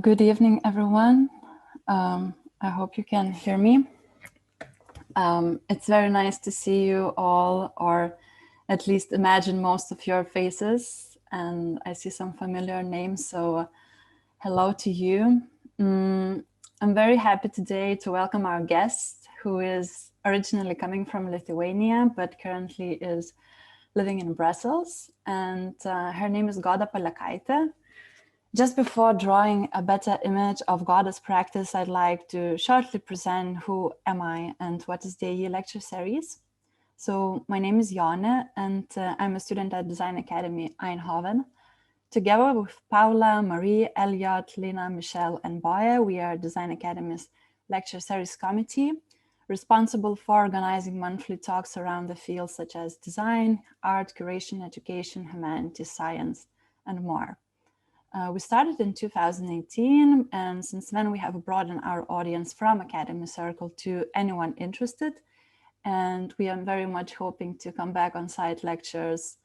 Good evening, everyone. I hope you can hear me. It's very nice to see you all, or at least imagine most of your faces. And I see some familiar names, so hello to you. I'm very happy today to welcome our guest, who is originally coming from Lithuania, but currently is living in Brussels. And her name is Goda Palekaite. Just before drawing a better image of Goda's practice, I'd like to shortly present who am I and what is the DAE lecture series. So my name is Jone, and I'm a student at Design Academy Eindhoven. Together with Paula, Marie, Elliot, Lena, Michelle, and Boye, we are Design Academy's lecture series committee, responsible for organizing monthly talks around the fields such as design, art, curation, education, humanities, science, and more. We started in 2018, and since then we have broadened our audience from Academy Circle to anyone interested. And we are very much hoping to come back on-site lectures,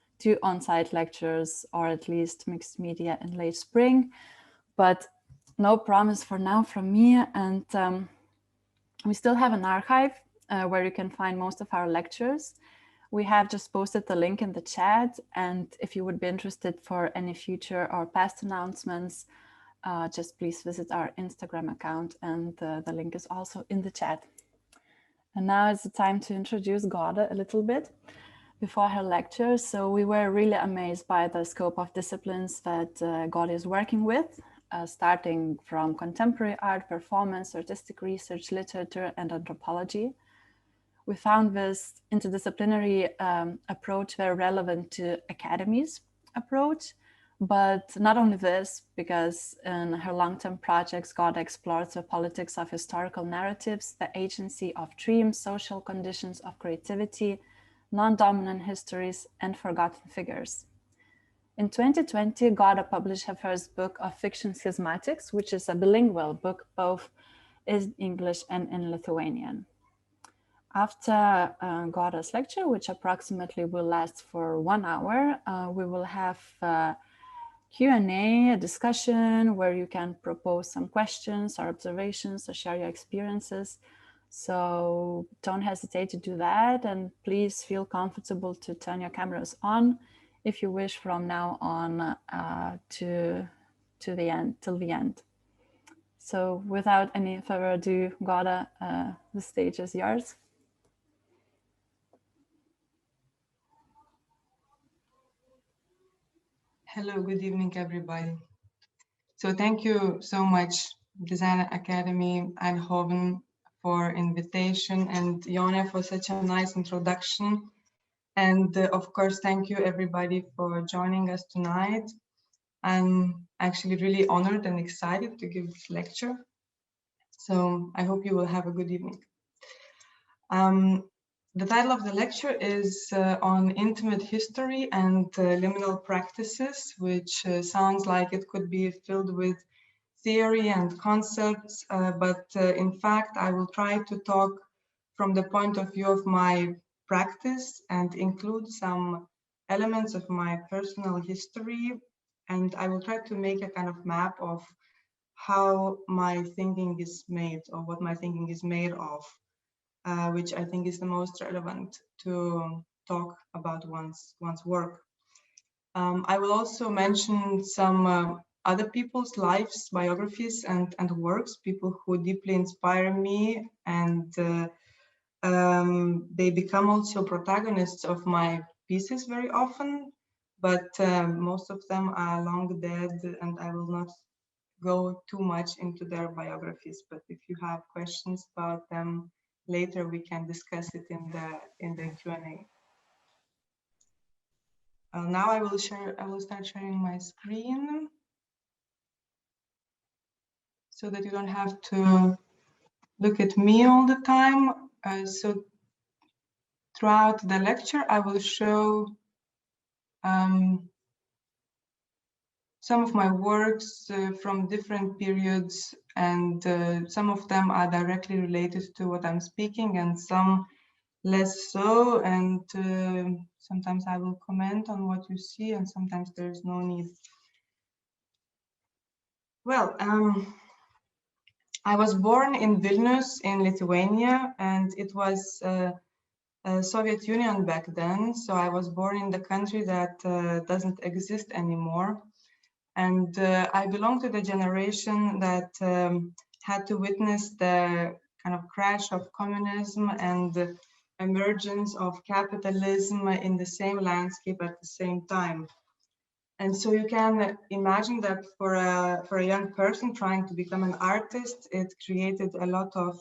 or at least mixed media in late spring. But no promise for now from me. And we still have an archive where you can find most of our lectures. We have just posted the link in the chat, and if you would be interested for any future or past announcements, just please visit our Instagram account, and the link is also in the chat. And now is the time to introduce Goda a little bit before her lecture. So we were really amazed by the scope of disciplines that Goda is working with, starting from contemporary art, performance, artistic research, literature, and anthropology. We found this interdisciplinary approach very relevant to Academy's approach, but not only this, because in her long-term projects, Goda explores the politics of historical narratives, the agency of dreams, social conditions of creativity, non-dominant histories, and forgotten figures. In 2020, Goda published her first book of fiction, Schismatics, which is a bilingual book, both in English and in Lithuanian. After Goda's lecture, which approximately will last for 1 hour, we will have Q&A, a discussion where you can propose some questions or observations or share your experiences. So don't hesitate to do that, and please feel comfortable to turn your cameras on if you wish from now on to the end, till the end. So without any further ado, Goda, the stage is yours. Hello, good evening, everybody. So thank you so much, Design Academy Eindhoven, for invitation, and Jone for such a nice introduction. And of course, thank you everybody for joining us tonight. I'm actually really honored and excited to give this lecture. So I hope you will have a good evening. The title of the lecture is on intimate history and liminal practices, which sounds like it could be filled with theory and concepts, but in fact, I will try to talk from the point of view of my practice and include some elements of my personal history, and I will try to make a kind of map of how my thinking is made, or what my thinking is made of. Which I think is the most relevant to talk about one's work. I will also mention some other people's lives, biographies, and works, people who deeply inspire me, and they become also protagonists of my pieces very often, but most of them are long dead, and I will not go too much into their biographies, but if you have questions about them, later we can discuss it in the Q&A. Now I will start sharing my screen so that you don't have to look at me all the time. So throughout the lecture, I will show some of my works from different periods, and some of them are directly related to what I'm speaking, and some less so, and sometimes I will comment on what you see, and sometimes there is no need. Well, I was born in Vilnius in Lithuania, and it was Soviet Union back then. So I was born in the country that doesn't exist anymore. And I belong to the generation that had to witness the kind of crash of communism and the emergence of capitalism in the same landscape at the same time. And so you can imagine that for a young person trying to become an artist, it created a lot of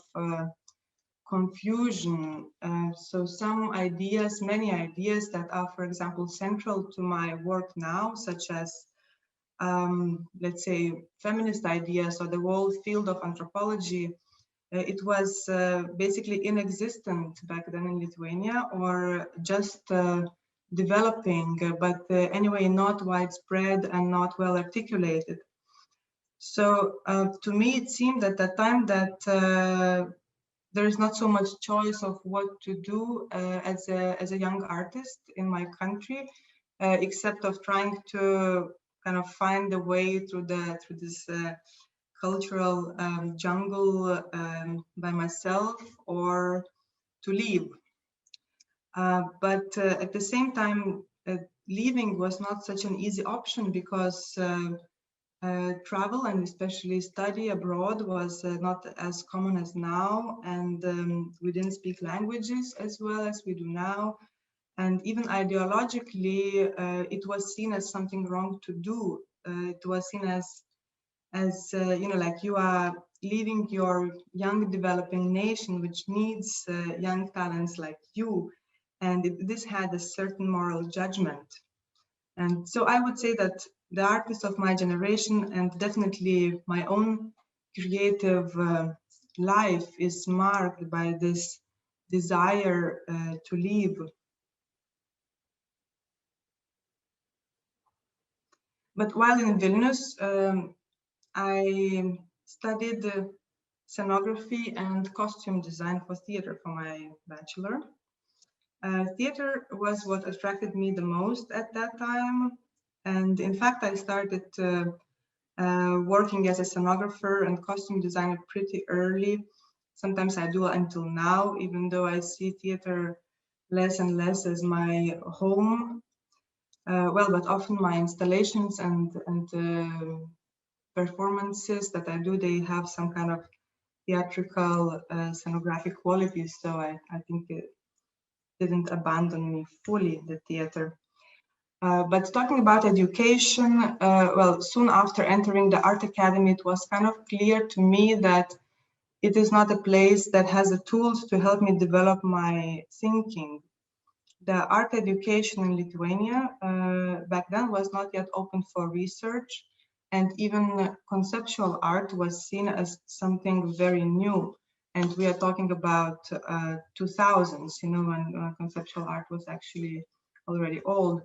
confusion. So some ideas, many ideas that are, for example, central to my work now, such as, let's say, feminist ideas or the whole field of anthropology, it was basically inexistent back then in Lithuania, or just developing, but anyway, not widespread and not well articulated. So to me, it seemed at that time that there is not so much choice of what to do as a young artist in my country, except of trying to kind of find a way through this cultural jungle by myself, or to leave. But at the same time, leaving was not such an easy option, because travel, and especially study abroad, was not as common as now, and we didn't speak languages as well as we do now. And even ideologically, it was seen as something wrong to do. It was seen as you know, like you are leaving your young developing nation, which needs young talents like you. And this had a certain moral judgment. And so I would say that the artists of my generation, and definitely my own creative life, is marked by this desire to leave. But while in Vilnius, I studied scenography and costume design for theater for my bachelor. Theater was what attracted me the most at that time. And in fact, I started working as a scenographer and costume designer pretty early. Sometimes I do until now, even though I see theater less and less as my home. Well, but often my installations and performances that I do, they have some kind of theatrical scenographic qualities. So I think it didn't abandon me fully, the theater. But talking about education, well, soon after entering the art academy, it was kind of clear to me that it is not a place that has the tools to help me develop my thinking. The art education in Lithuania back then was not yet open for research, and even conceptual art was seen as something very new. And we are talking about 2000s, you know, when conceptual art was actually already old.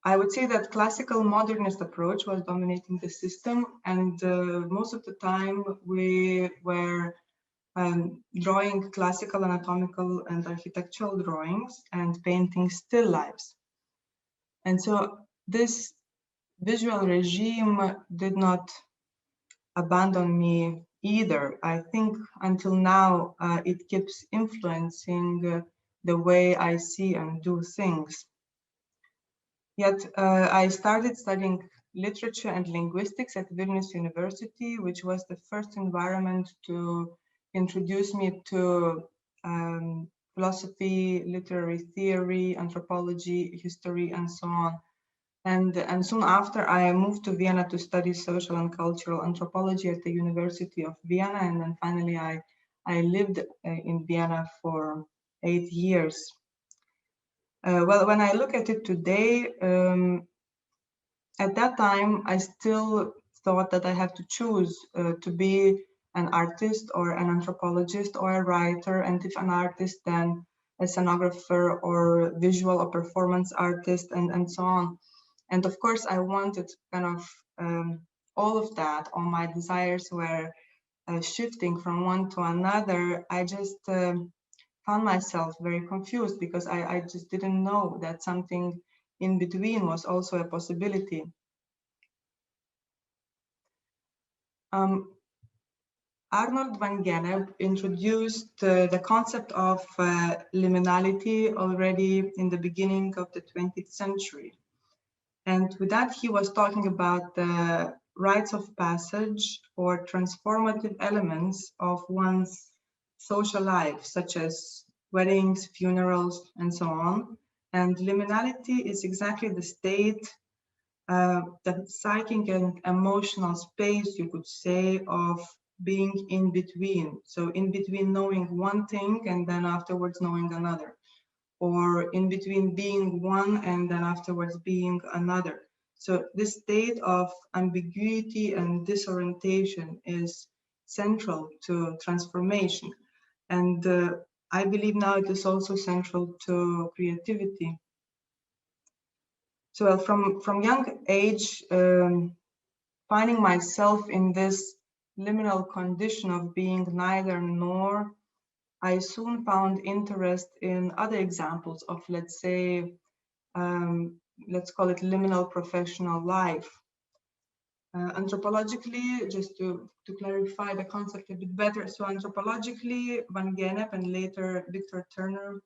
I would say that classical modernist approach was dominating the system, and most of the time we were drawing classical, anatomical, and architectural drawings and painting still lifes. And so this visual regime did not abandon me either. I think until now it keeps influencing the way I see and do things. Yet I started studying literature and linguistics at Vilnius University, which was the first environment to introduce me to philosophy, literary theory, anthropology, history, and so on. And soon after, I moved to Vienna to study social and cultural anthropology at the University of Vienna. And then finally, I lived in Vienna for 8 years. Well, when I look at it today, at that time, I still thought that I had to choose to be an artist or an anthropologist or a writer, and if an artist, then a scenographer or visual or performance artist, and so on. And of course, I wanted kind of all of that. All my desires were shifting from one to another. I just found myself very confused, because I just didn't know that something in between was also a possibility. Arnold van Gennep introduced the concept of liminality already in the beginning of the 20th century. And with that, he was talking about the rites of passage or transformative elements of one's social life, such as weddings, funerals, and so on. And liminality is exactly the state, the psychic and emotional space, you could say, of being in between. So in between knowing one thing and then afterwards knowing another, or in between being one and then afterwards being another. So this state of ambiguity and disorientation is central to transformation. And I believe now it is also central to creativity. So from young age, finding myself in this liminal condition of being neither nor, I soon found interest in other examples of, let's say, let's call it liminal professional life. Anthropologically, just to clarify the concept a bit better, so anthropologically, Van Gennep and later Victor Turner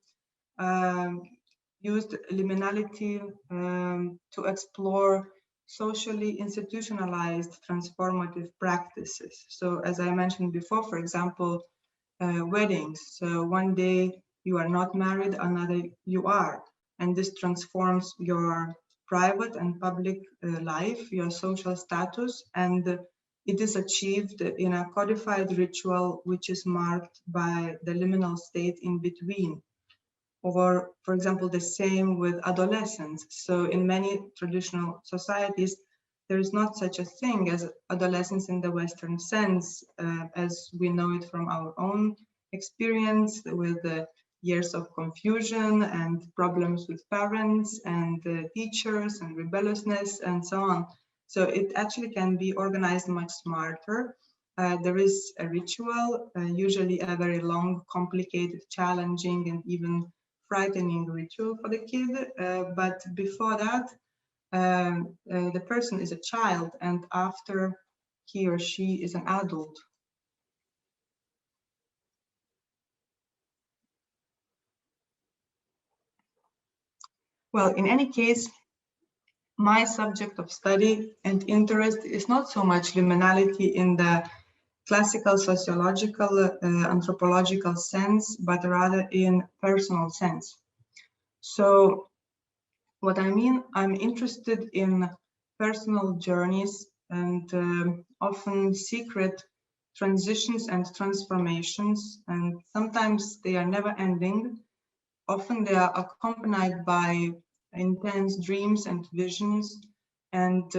used liminality to explore socially institutionalized transformative practices. So as I mentioned before, for example, weddings. So one day you are not married, another you are. And this transforms your private and public life, your social status, and it is achieved in a codified ritual which is marked by the liminal state in between. Or, for example, the same with adolescence. So in many traditional societies, there is not such a thing as adolescence in the Western sense, as we know it from our own experience with years of confusion and problems with parents and teachers and rebelliousness and so on. So it actually can be organized much smarter. There is a ritual, usually a very long, complicated, challenging, and even frightening ritual for the kid. But before that, the person is a child, and after he or she is an adult. Well, in any case, my subject of study and interest is not so much liminality in the classical sociological, anthropological sense, but rather in personal sense. So what I mean, I'm interested in personal journeys and often secret transitions and transformations, and sometimes they are never ending. Often they are accompanied by intense dreams and visions, and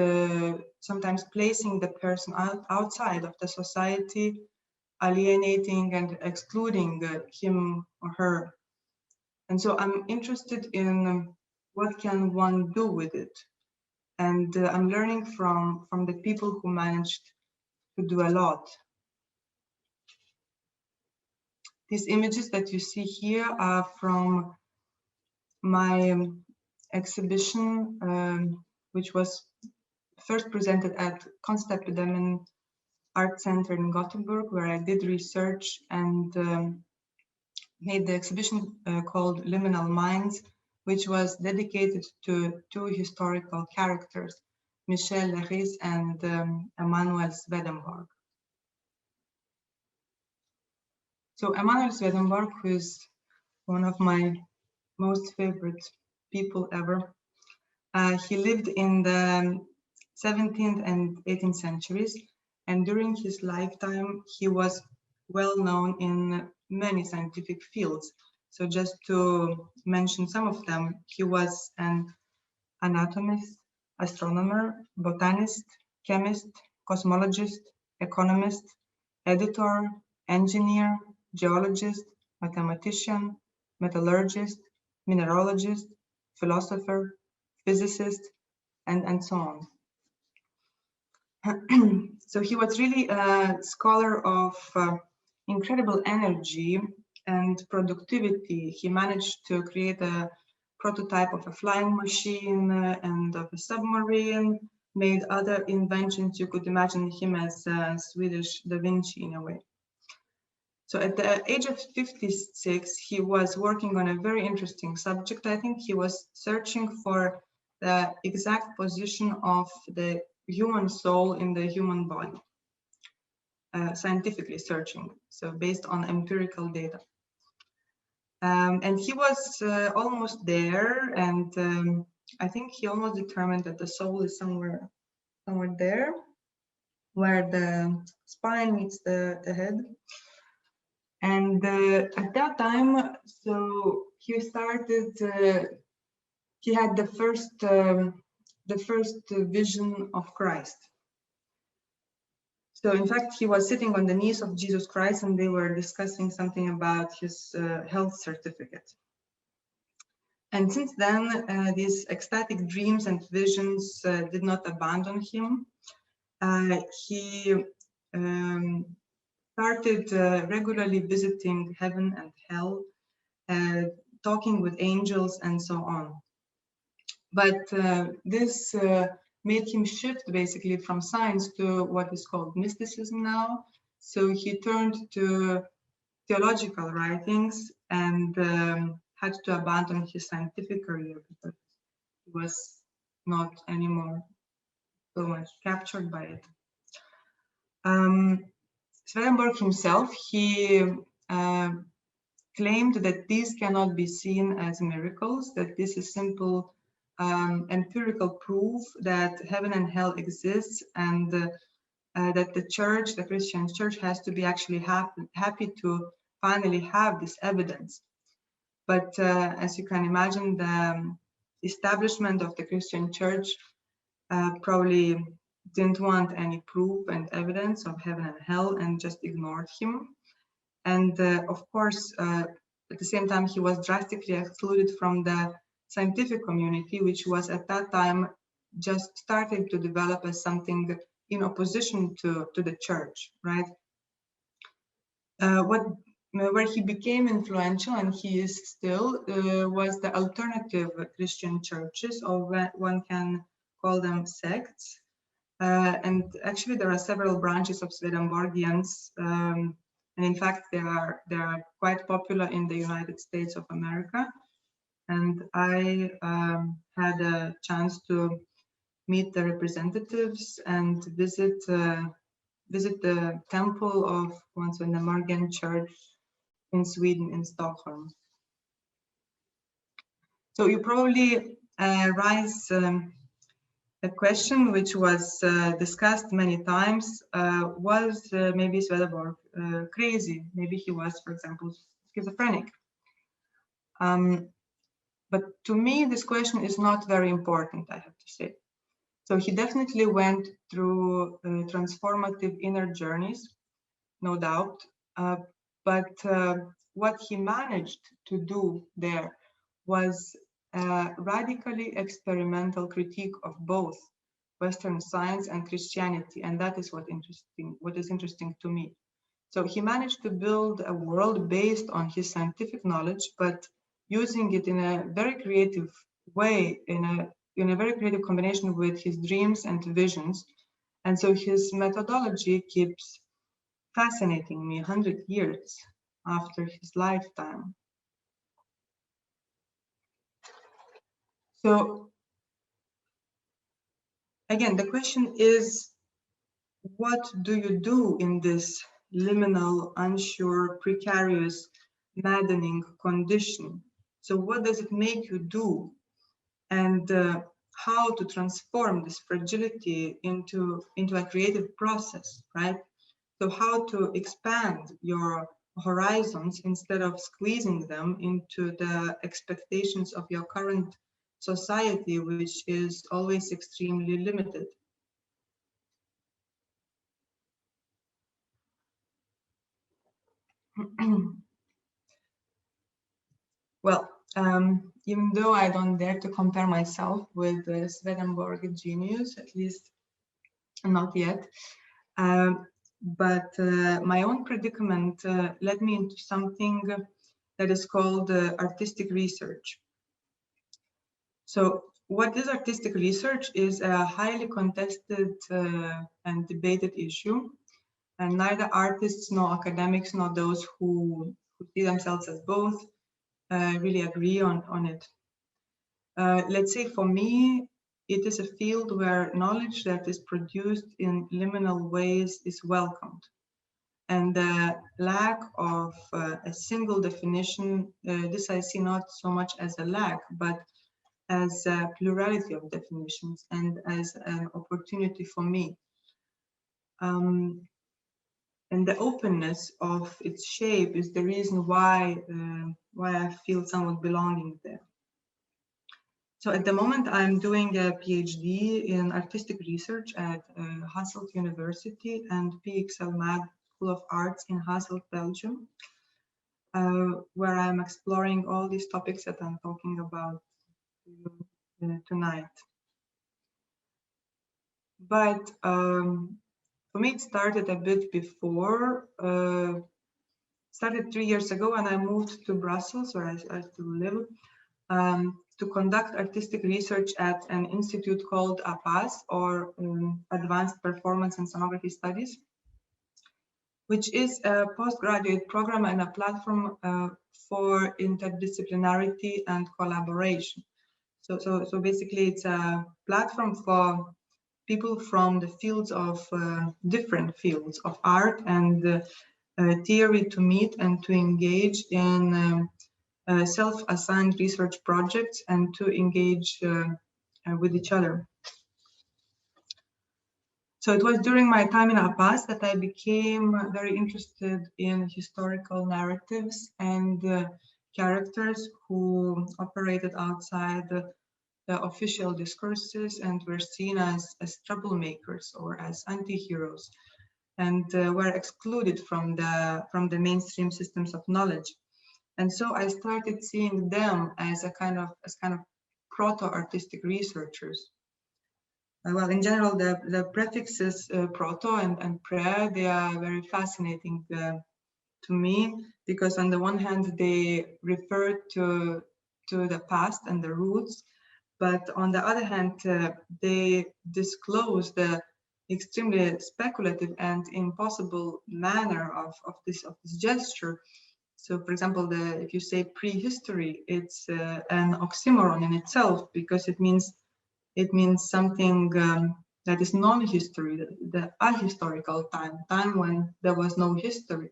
sometimes placing the person outside of the society, alienating and excluding him or her. And so I'm interested in what can one do with it. And I'm learning from the people who managed to do a lot. These images that you see here are from my exhibition, which was first presented at Konstapedem Art Center in Gothenburg, where I did research and made the exhibition called Liminal Minds, which was dedicated to two historical characters, Michel Leiris and Emanuel Swedenborg. So Emmanuel Swedenborg, who is one of my most favorite people ever, he lived in the 17th and 18th centuries, and during his lifetime, he was well known in many scientific fields. So just to mention some of them, he was an anatomist, astronomer, botanist, chemist, cosmologist, economist, editor, engineer, geologist, mathematician, metallurgist, mineralogist, philosopher, physicist, and so on. So he was really a scholar of incredible energy and productivity. He managed to create a prototype of a flying machine and of a submarine, made other inventions. You could imagine him as Swedish Da Vinci in a way. So at the age of 56, he was working on a very interesting subject. I think he was searching for the exact position of the human soul in the human body, scientifically searching, so based on empirical data. And he was almost there, and I think he almost determined that the soul is somewhere there, where the spine meets the head. And at that time, so he started. He had the first vision of Christ. So in fact, he was sitting on the knees of Jesus Christ, and they were discussing something about his health certificate. And since then, these ecstatic dreams and visions did not abandon him. He started regularly visiting heaven and hell, talking with angels and so on. But this made him shift basically from science to what is called mysticism now. So he turned to theological writings and had to abandon his scientific career because he was not anymore so much captured by it. Swedenborg himself, he claimed that these cannot be seen as miracles, that this is simple empirical proof that heaven and hell exists, and that the church, the Christian church, has to be actually happy to finally have this evidence. But as you can imagine, the establishment of the Christian church probably didn't want any proof and evidence of heaven and hell and just ignored him. And of course, at the same time, he was drastically excluded from the scientific community, which was at that time just starting to develop as something in opposition to the church, right? Where he became influential, and he is still, was the alternative Christian churches, or one can call them sects. And actually, there are several branches of Swedenborgians, and in fact, they are quite popular in the United States of America. And I had a chance to meet the representatives and visit the temple of Swedenborgian church in Sweden, in Stockholm. So you probably raise a question which was discussed many times, was maybe Swedenborg crazy? Maybe he was, for example, schizophrenic. But to me, this question is not very important, I have to say. So he definitely went through transformative inner journeys, no doubt. But what he managed to do there was a radically experimental critique of both Western science and Christianity, and that is what is interesting to me. So he managed to build a world based on his scientific knowledge, but using it in a very creative way, in a very creative combination with his dreams and visions. And so his methodology keeps fascinating me 100 years after his lifetime. So again, the question is, what do you do in this liminal, unsure, precarious, maddening condition? So what does it make you do? And how to transform this fragility into a creative process, right? So how to expand your horizons instead of squeezing them into the expectations of your current society, which is always extremely limited. Well, even though I don't dare to compare myself with the Swedenborg genius, at least not yet, but my own predicament led me into something that is called artistic research. So what is artistic research is a highly contested and debated issue, and neither artists nor academics nor those who see themselves as both really agree on it. Let's say for me, it is a field where knowledge that is produced in liminal ways is welcomed. And the lack of a single definition, this I see not so much as a lack, but as a plurality of definitions and as an opportunity for me. And the openness of its shape is the reason why I feel somewhat belonging there. So at the moment, I'm doing a PhD in artistic research at Hasselt University and PXL Mag School of Arts in Hasselt, Belgium, where I'm exploring all these topics that I'm talking about tonight. But for me, it started a bit before. Started 3 years ago when I moved to Brussels, where I still live, to conduct artistic research at an institute called APAS, or Advanced Performance and Sonography Studies, which is a postgraduate program and a platform for interdisciplinarity and collaboration. So basically, it's a platform for people from the fields of different fields of art and theory to meet and to engage in self-assigned research projects and to engage with each other. So it was during my time in APAS that I became very interested in historical narratives and characters who operated outside the official discourses and were seen as troublemakers or as anti-heroes, and were excluded from the mainstream systems of knowledge. And so I started seeing them as kind of proto-artistic researchers. Well, in general, the prefixes proto and pre, they are very fascinating to me, because on the one hand, they refer to the past and the roots, but on the other hand, they disclose the extremely speculative and impossible manner of this gesture. So, for example, if you say prehistory, it's an oxymoron in itself, because it means something that is non-history, the ahistorical time when there was no history,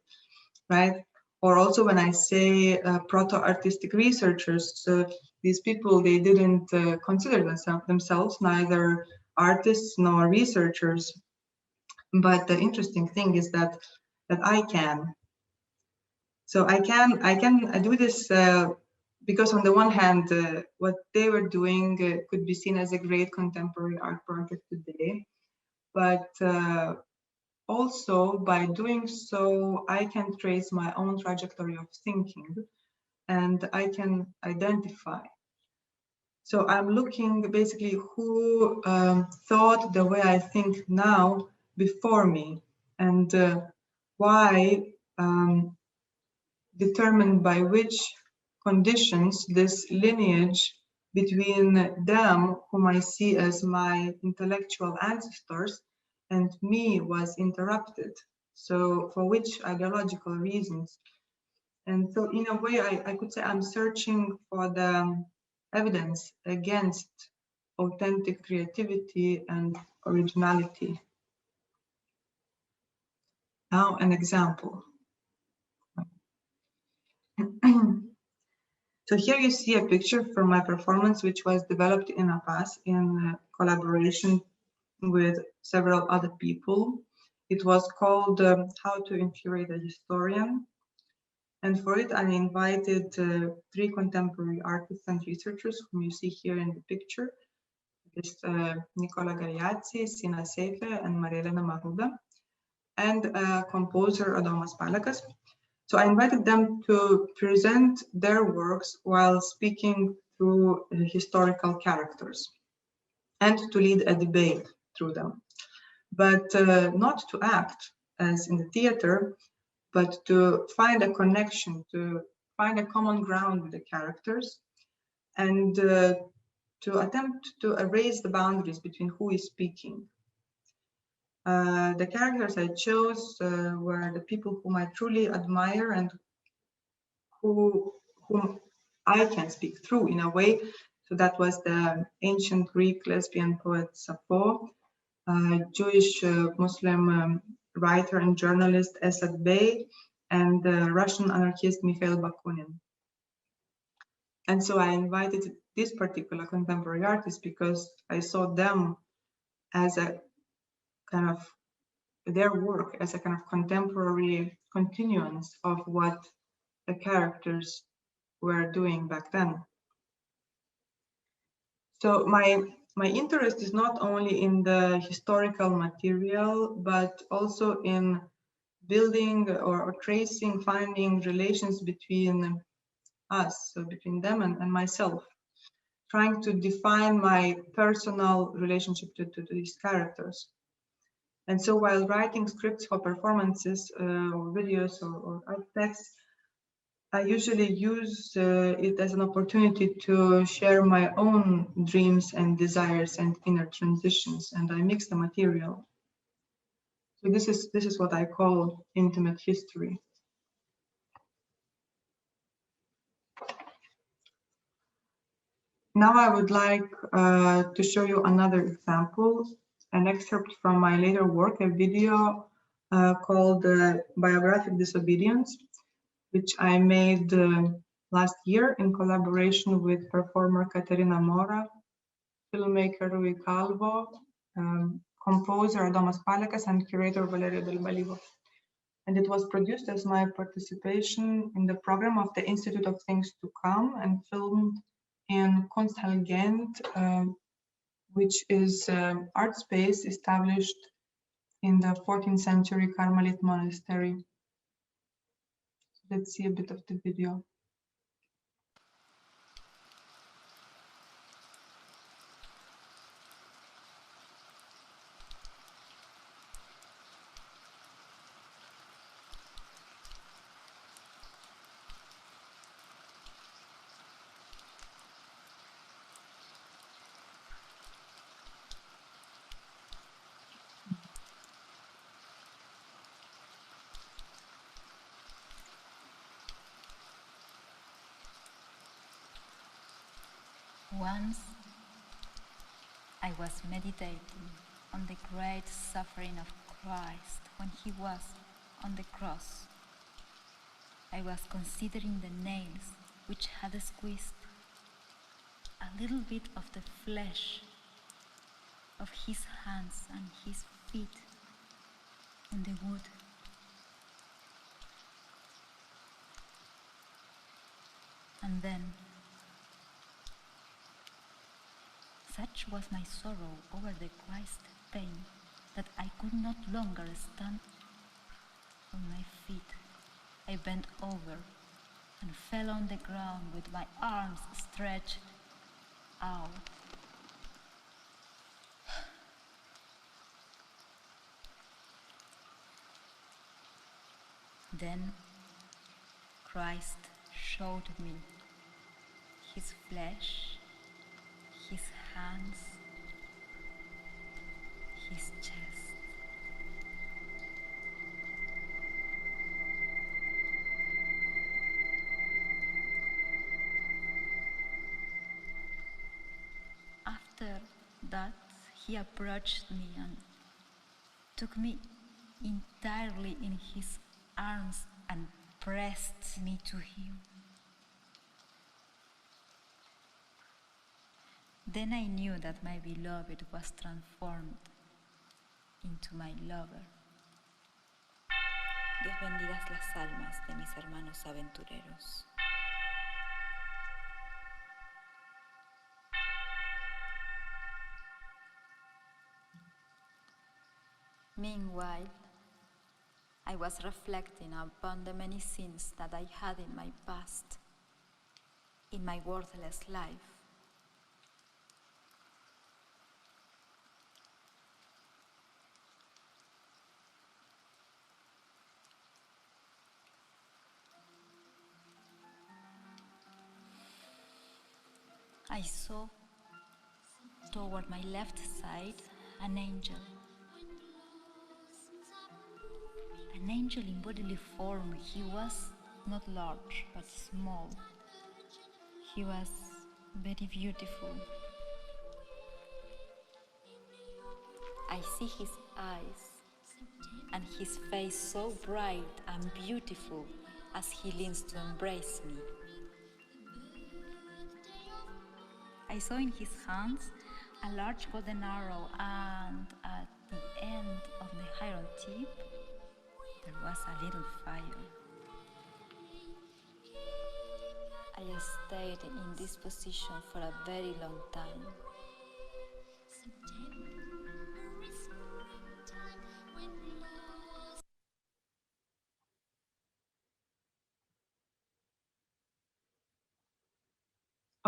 right? Or also when I say proto-artistic researchers, so these people, they didn't consider themselves neither artists nor researchers. But the interesting thing is that I can. So I can do this because on the one hand, what they were doing could be seen as a great contemporary art project today, but also by doing so, I can trace my own trajectory of thinking, and I can identify. So I'm looking basically who thought the way I think now before me, and why, determined by which conditions this lineage between them, whom I see as my intellectual ancestors, and me was interrupted. So for which ideological reasons? And so in a way, I could say I'm searching for the evidence against authentic creativity and originality. Now an example. So here you see a picture from my performance, which was developed in APAS in collaboration with several other people. It was called How to Infuriate a Historian. And for it, I invited 3 contemporary artists and researchers whom you see here in the picture. This Nicola Galeazzi, Sina Seife, and Marielena Maruda, and composer Adomas Palekas. So I invited them to present their works while speaking through historical characters and to lead a debate through them, but not to act as in the theater, but to find a connection, to find a common ground with the characters, and to to attempt to erase the boundaries between who is speaking. The characters I chose were the people whom I truly admire and whom I can speak through in a way. So that was the ancient Greek lesbian poet Sappho, Jewish Muslim writer and journalist Esad Bey, and the Russian anarchist Mikhail Bakunin. And so I invited this particular contemporary artist because I saw them as a kind of their work as a kind of contemporary continuance of what the characters were doing back then. So my interest is not only in the historical material, but also in building or tracing, finding relations between us, so between them and myself, trying to define my personal relationship to these characters. And so while writing scripts for performances or videos or art texts, I usually use it as an opportunity to share my own dreams and desires and inner transitions, and I mix the material. So this is what I call intimate history. Now I would like to show you another example, an excerpt from my later work, a video called Biographic Disobedience, which I made last year in collaboration with performer Caterina Mora, filmmaker Rui Calvo, composer Adomas Palekas, and curator Valerio Del Balivo. And it was produced as my participation in the program of the Institute of Things to Come and filmed in Kunsthalle Gent, which is an art space established in the 14th century Carmelite monastery. Let's see a bit of the video. Once I was meditating on the great suffering of Christ when he was on the cross. I was considering the nails which had squeezed a little bit of the flesh of his hands and his feet in the wood. And then, such was my sorrow over the Christ pain that I could not longer stand on my feet. I bent over and fell on the ground with my arms stretched out. Then Christ showed me his flesh, his hands, his chest. After that, he approached me and took me entirely in his arms and pressed me to him. Then I knew that my beloved was transformed into my lover. Dios bendiga las almas de mis hermanos aventureros. Meanwhile, I was reflecting upon the many sins that I had in my past, in my worthless life. I saw toward my left side an angel. An angel in bodily form. He was not large, but small. He was very beautiful. I see his eyes and his face so bright and beautiful as he leans to embrace me. I saw in his hands a large golden arrow, and at the end of the iron tip there was a little fire. I stayed in this position for a very long time.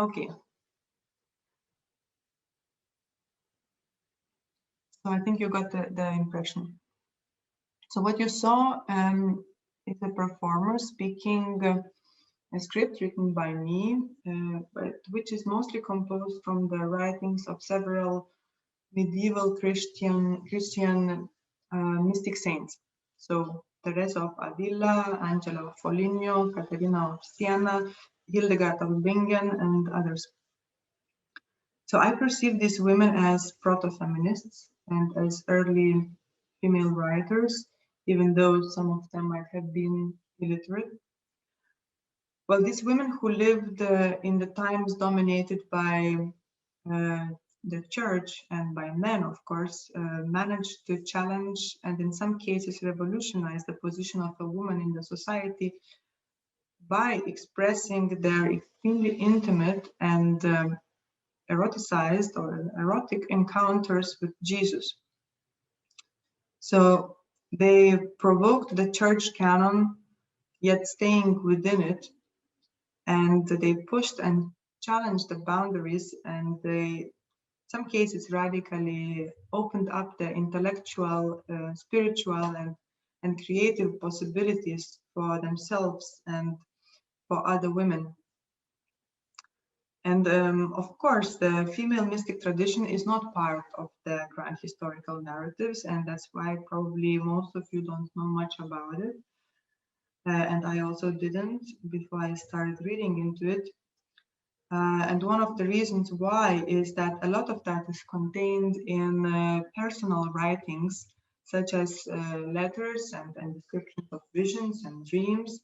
Okay. So I think you got the impression. So what you saw is a performer speaking a script written by me, but which is mostly composed from the writings of several medieval Christian mystic saints. So Teresa of Avila, Angela of Foligno, Caterina of Siena, Hildegard of Bingen, and others. So I perceive these women as proto-feminists and as early female writers, even though some of them might have been illiterate. Well, these women who lived in the times dominated by the church and by men, of course, managed to challenge and in some cases revolutionize the position of a woman in the society by expressing their extremely intimate and eroticized or erotic encounters with Jesus. So they provoked the church canon, yet staying within it, and they pushed and challenged the boundaries, and they, in some cases, radically opened up the intellectual, spiritual, and creative possibilities for themselves and for other women. And of course, the female mystic tradition is not part of the grand historical narratives, and that's why probably most of you don't know much about it. And I also didn't before I started reading into it. And one of the reasons why is that a lot of that is contained in personal writings, such as letters and descriptions of visions and dreams.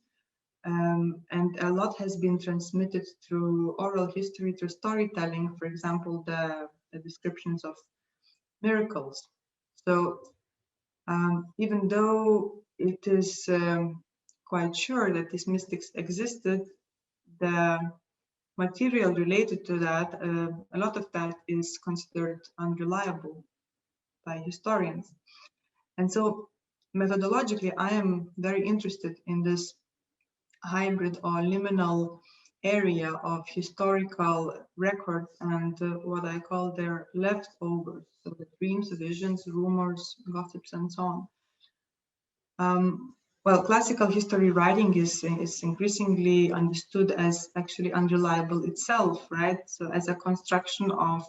And a lot has been transmitted through oral history, through storytelling, for example, the descriptions of miracles. So even though it is quite sure that these mystics existed, the material related to that, a lot of that is considered unreliable by historians. And so methodologically, I am very interested in this hybrid or liminal area of historical records and what I call their leftovers, so the dreams, visions, rumors, gossips, and so on. Well, classical history writing is increasingly understood as actually unreliable itself, right? So as a construction of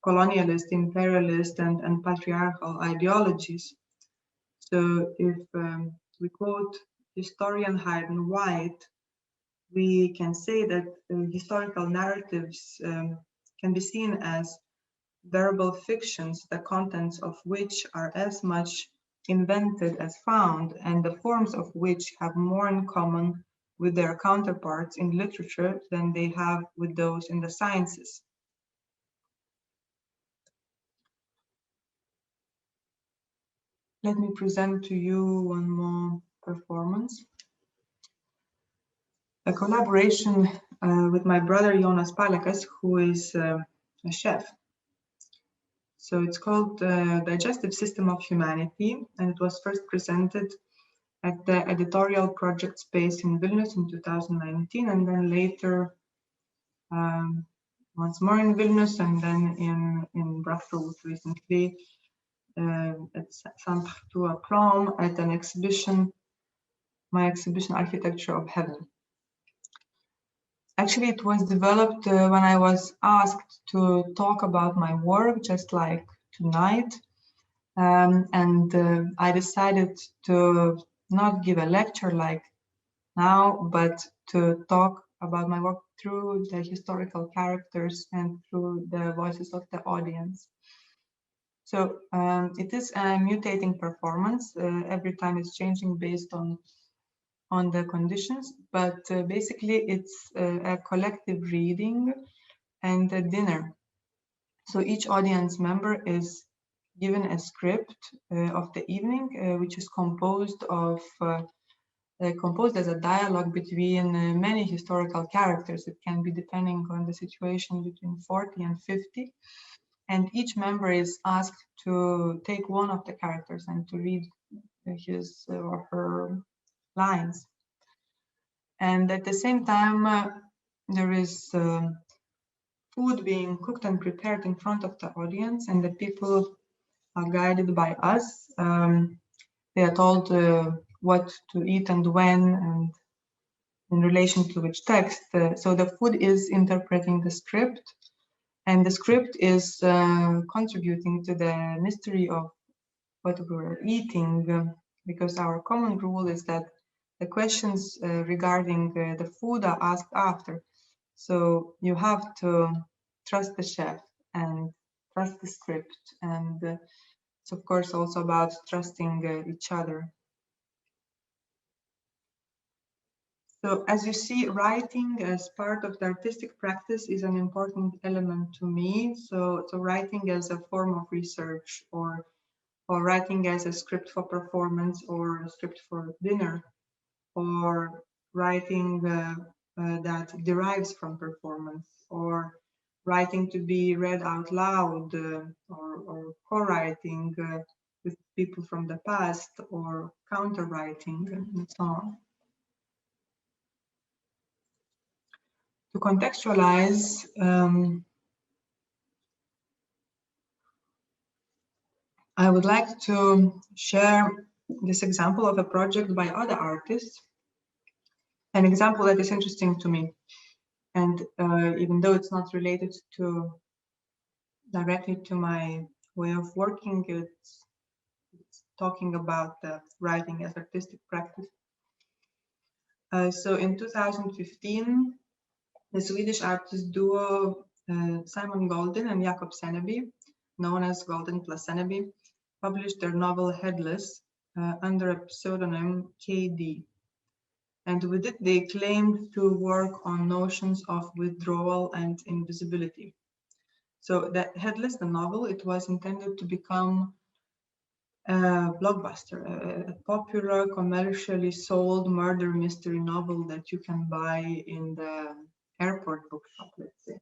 colonialist, imperialist, and patriarchal ideologies. So if we quote historian Hayden White, we can say that historical narratives can be seen as verbal fictions, the contents of which are as much invented as found, and the forms of which have more in common with their counterparts in literature than they have with those in the sciences. Let me present to you one more performance. A collaboration with my brother Jonas Palekas, who is a chef. So it's called Digestive System of Humanity, and it was first presented at the editorial project space in Vilnius in 2019, and then later once more in Vilnius, and then in Brussels recently at Sappho Prom at an exhibition, my exhibition Architecture of Heaven. Actually, it was developed when I was asked to talk about my work, just like tonight. And I decided to not give a lecture like now, but to talk about my work through the historical characters and through the voices of the audience. So it is a mutating performance. Every time it's changing based on the conditions, but basically it's a collective reading and a dinner. So each audience member is given a script of the evening, which is composed as a dialogue between many historical characters. It can be, depending on the situation, between 40 and 50. And each member is asked to take one of the characters and to read his or her lines. And at the same time, there is food being cooked and prepared in front of the audience, and the people are guided by us. They are told what to eat and when, and in relation to which text. So the food is interpreting the script, and the script is contributing to the mystery of what we're eating, because our common rule is that the questions regarding the food are asked after. So you have to trust the chef and trust the script, and it's of course also about trusting each other. So as you see, writing as part of the artistic practice is an important element to me. So writing as a form of research, or writing as a script for performance, or a script for dinner, or writing that derives from performance, or writing to be read out loud, or co-writing with people from the past, or counter-writing, and so on. To contextualize, I would like to share this example of a project by other artists, an example that is interesting to me. And even though it's not related directly to my way of working, it's talking about the writing as artistic practice. So in 2015, the Swedish artist duo Simon Golden and Jakob Seneby, known as Golden plus Seneby, published their novel Headless under a pseudonym KD. And with it, they claimed to work on notions of withdrawal and invisibility. So that Headless, the novel, it was intended to become a blockbuster, a popular, commercially sold murder mystery novel that you can buy in the airport bookshop, let's say.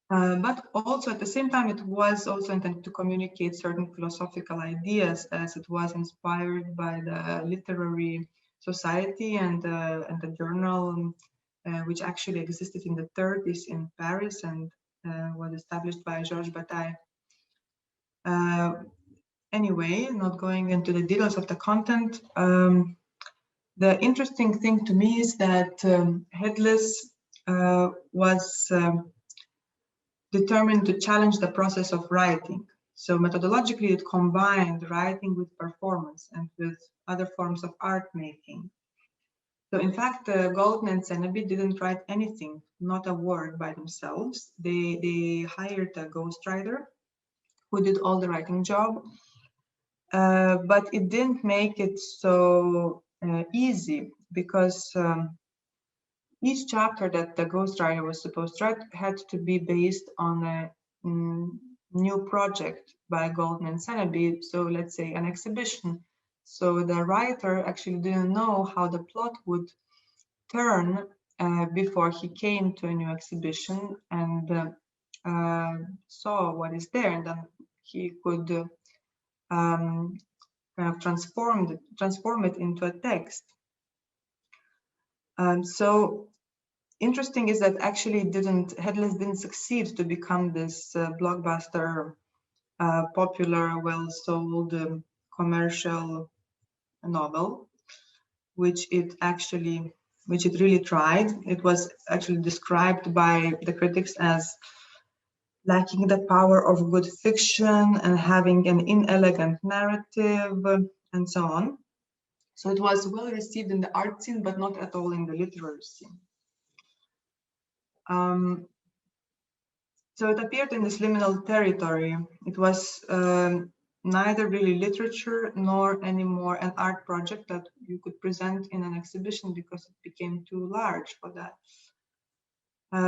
But also at the same time, it was also intended to communicate certain philosophical ideas, as it was inspired by the literary society and the journal, which actually existed in the 30s in Paris and was established by Georges Bataille. Anyway, not going into the details of the content, the interesting thing to me is that Headless was determined to challenge the process of writing. So methodologically, it combined writing with performance and with other forms of art making. So in fact, Golden and Seneby didn't write anything, not a word by themselves. They hired a ghostwriter who did all the writing job, but it didn't make it so easy, because each chapter that the ghostwriter was supposed to write had to be based on a new project by Golden and Seneby, so let's say an exhibition. So the writer actually didn't know how the plot would turn before he came to a new exhibition and saw what is there, and then he could kind of transform it into a text. So interesting is that actually Headless didn't succeed to become this blockbuster, popular, well-sold commercial novel, which it actually which it really tried. It was actually described by the critics as lacking the power of good fiction and having an inelegant narrative and so on. So it was well received in the art scene, but not at all in the literary scene. So it appeared in this liminal territory. It was neither really literature nor anymore an art project that you could present in an exhibition because it became too large for that.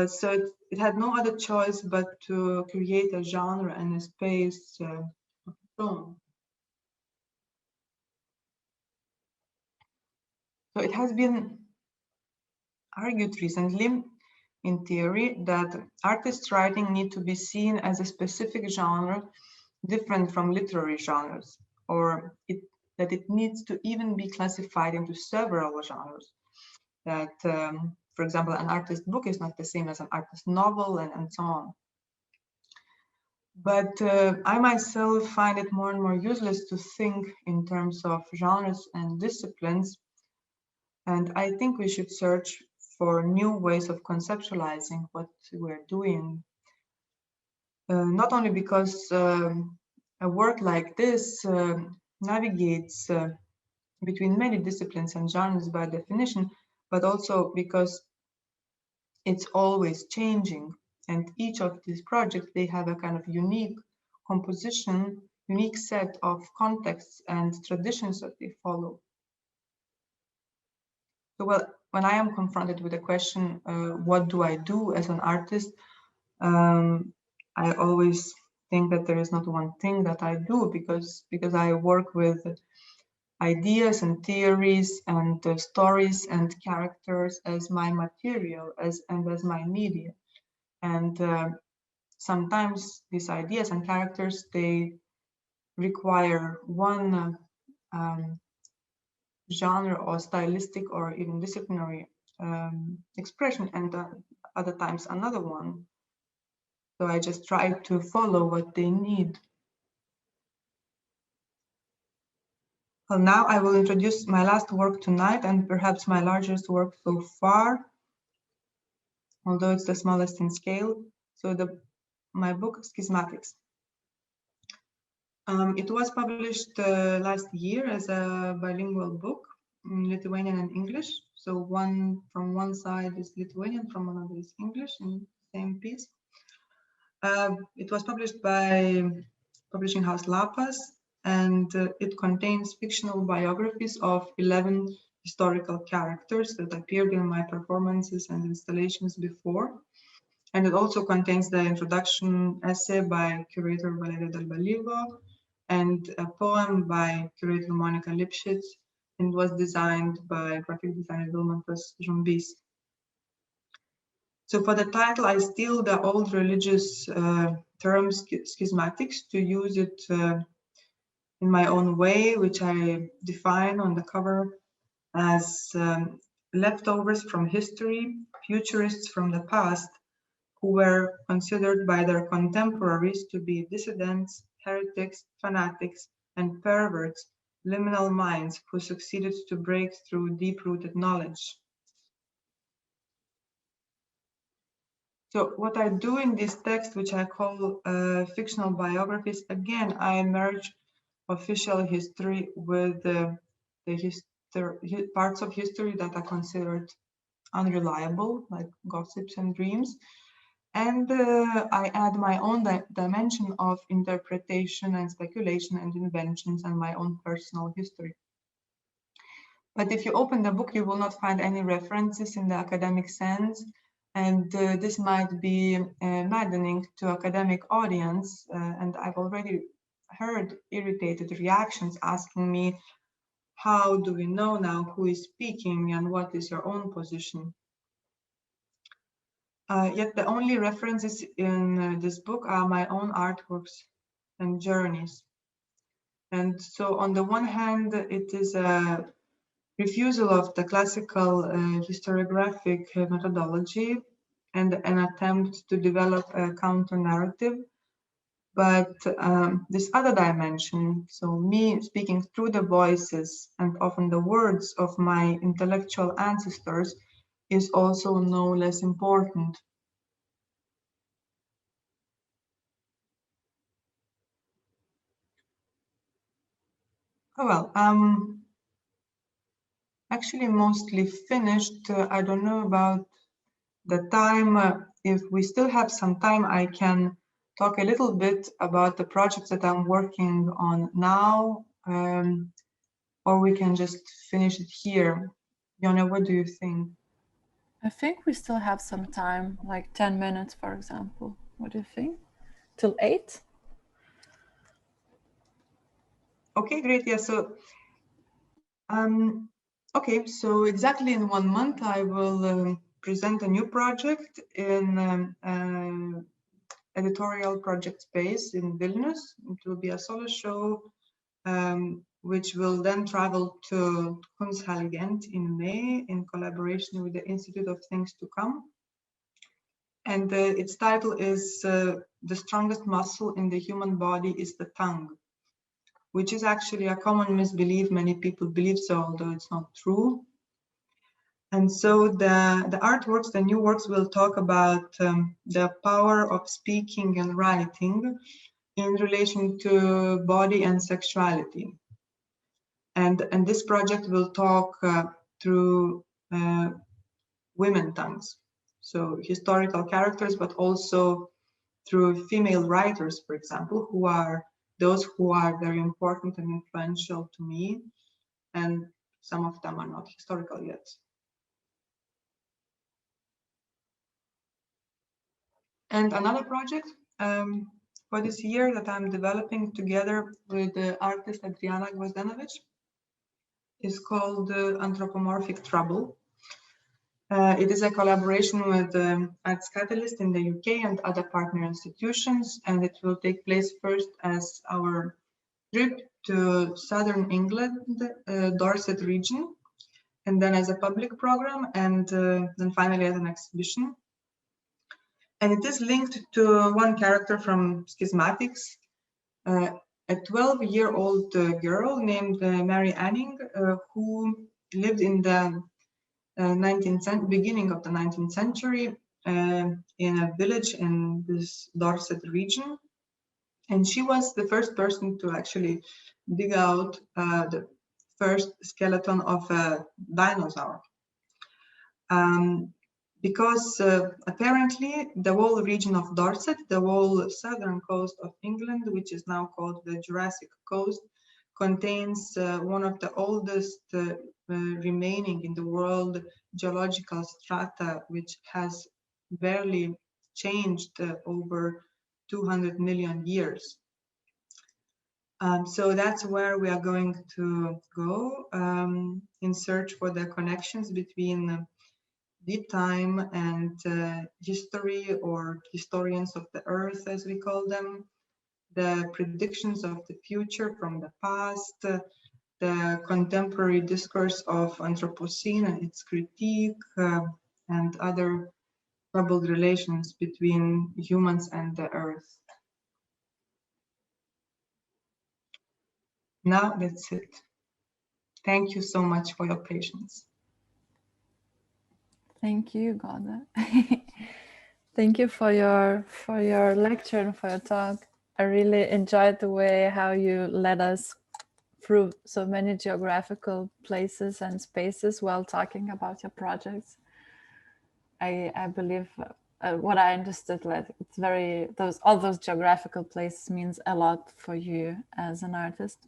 So it had no other choice but to create a genre and a space of its own. So it has been argued recently in theory that artist writing need to be seen as a specific genre different from literary genres, or that it needs to even be classified into several genres. That, for example, an artist book is not the same as an artist novel and so on. But I myself find it more and more useless to think in terms of genres and disciplines. And I think we should search for new ways of conceptualizing what we're doing. Not only because a work like this navigates between many disciplines and genres by definition, but also because it's always changing. And each of these projects, they have a kind of unique composition, unique set of contexts and traditions that they follow. So, well, when I am confronted with the question, what do I do as an artist? I always think that there is not one thing that I do because I work with ideas and theories and stories and characters as my material, as my media. And sometimes these ideas and characters, they require one genre or stylistic or even disciplinary expression, and other times another one. So I just try to follow what they need. Well, now I will introduce my last work tonight and perhaps my largest work so far, although it's the smallest in scale. So my book, Schismatics. It was published last year as a bilingual book in Lithuanian and English. So from one side is Lithuanian, from another is English in the same piece. It was published by publishing house Lapas, and it contains fictional biographies of 11 historical characters that appeared in my performances and installations before. And it also contains the introduction essay by curator Valeria Dalbalivo and a poem by curator Monica Lipschitz, and was designed by graphic designer Vilmantas Žumbys. So for the title, I steal the old religious term schismatics to use it in my own way, which I define on the cover as leftovers from history, futurists from the past, who were considered by their contemporaries to be dissidents, heretics, fanatics, and perverts, liminal minds who succeeded to break through deep-rooted knowledge. So what I do in this text, which I call fictional biographies, again, I merge official history with the parts of history that are considered unreliable, like gossips and dreams. And I add my own dimension of interpretation and speculation and inventions and my own personal history. But if you open the book, you will not find any references in the academic sense. And this might be maddening to academic audience. And I've already heard irritated reactions asking me, how do we know now who is speaking and what is your own position? Yet the only references in this book are my own artworks and journeys. And so on the one hand, it is a refusal of the classical historiographic methodology and an attempt to develop a counter-narrative. But this other dimension, so me speaking through the voices and often the words of my intellectual ancestors, is also no less important. Oh, well, actually mostly finished. I don't know about the time. If we still have some time, I can talk a little bit about the projects that I'm working on now, or we can just finish it here. Jonna, what do you think? I think we still have some time, like 10 minutes, for example. What do you think? Till 8? Okay, great. Yeah, so okay, so exactly in 1 month, I will present a new project in editorial project space in Vilnius. It will be a solo show, which will then travel to Kunsthallen in May in collaboration with the Institute of Things to Come. And its title is The Strongest Muscle in the Human Body is the Tongue, which is actually a common misbelief. Many people believe so, although it's not true. And so the artworks, the new works, will talk about the power of speaking and writing in relation to body and sexuality. And this project will talk through women tongues, so historical characters, but also through female writers, for example, who are those who are very important and influential to me, and some of them are not historical yet. And another project for this year that I'm developing together with the artist Adriana Gvozdenovic is called Anthropomorphic Trouble. It is a collaboration with Arts Catalyst in the UK and other partner institutions, and it will take place first as our trip to southern England, Dorset region, and then as a public program, and then finally as an exhibition. And it is linked to one character from Schismatics, a 12-year-old girl named Mary Anning, who lived in the beginning of the 19th century in a village in this Dorset region. And she was the first person to actually dig out the first skeleton of a dinosaur. Because apparently the whole region of Dorset, the whole southern coast of England, which is now called the Jurassic Coast, contains one of the oldest remaining in the world geological strata, which has barely changed over 200 million years. So that's where we are going to go in search for the connections between deep time and history, or historians of the earth, as we call them, the predictions of the future from the past, the contemporary discourse of Anthropocene and its critique, and other troubled relations between humans and the earth. Now that's it. Thank you so much for your patience. Thank you, Goda. Thank you for your lecture and for your talk. I really enjoyed the way how you led us through so many geographical places and spaces while talking about your projects. I believe what I understood, like it's very all those geographical places means a lot for you as an artist.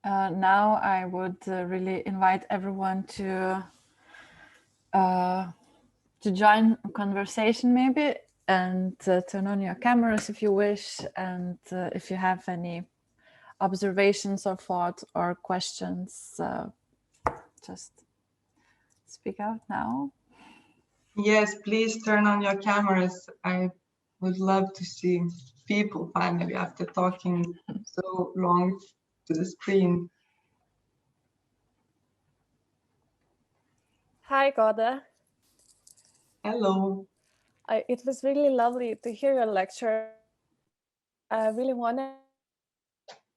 Now I would really invite everyone to join a conversation maybe, and turn on your cameras if you wish, and if you have any observations or thoughts or questions, just speak out now. Yes, please turn on your cameras. I would love to see people finally after talking so long to the screen. Hi, Goda. Hello. It was really lovely to hear your lecture. I really want to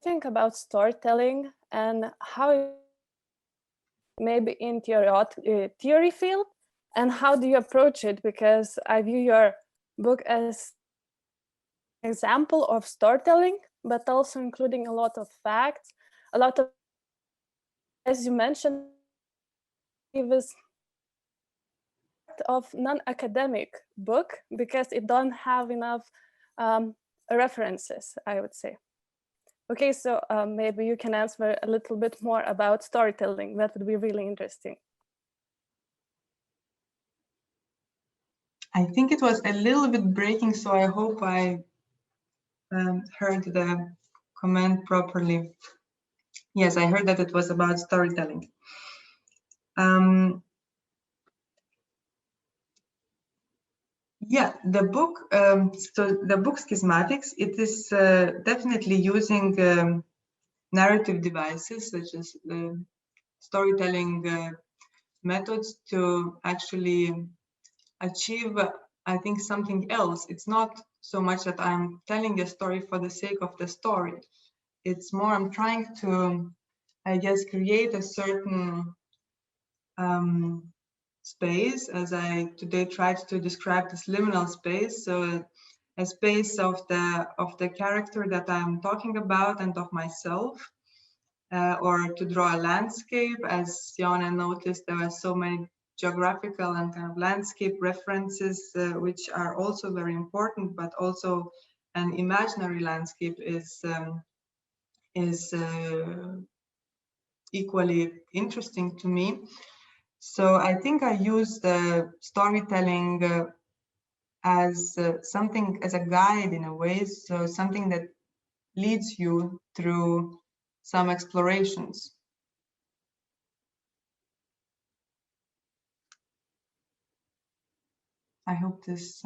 think about storytelling and how maybe into your theory field, and how do you approach it? Because I view your book as an example of storytelling, but also including a lot of facts, a lot of, as you mentioned, it was of non-academic book because it don't have enough references, I would say. Okay, so maybe you can answer a little bit more about storytelling. That would be really interesting. I think it was a little bit breaking, so I hope I heard the comment properly. Yes, I heard that it was about storytelling. Yeah, the book, so the book Schismatics, it is definitely using narrative devices such as storytelling methods to actually achieve, I think, something else. It's not so much that I'm telling a story for the sake of the story. It's more I'm trying to, I guess, create a certain space, as I today tried to describe this liminal space. So a space of the character that I'm talking about and of myself, or to draw a landscape. As Jana noticed, there are so many geographical and kind of landscape references, which are also very important, but also an imaginary landscape is equally interesting to me. So I think I use the storytelling as something, as a guide in a way, so something that leads you through some explorations. I hope this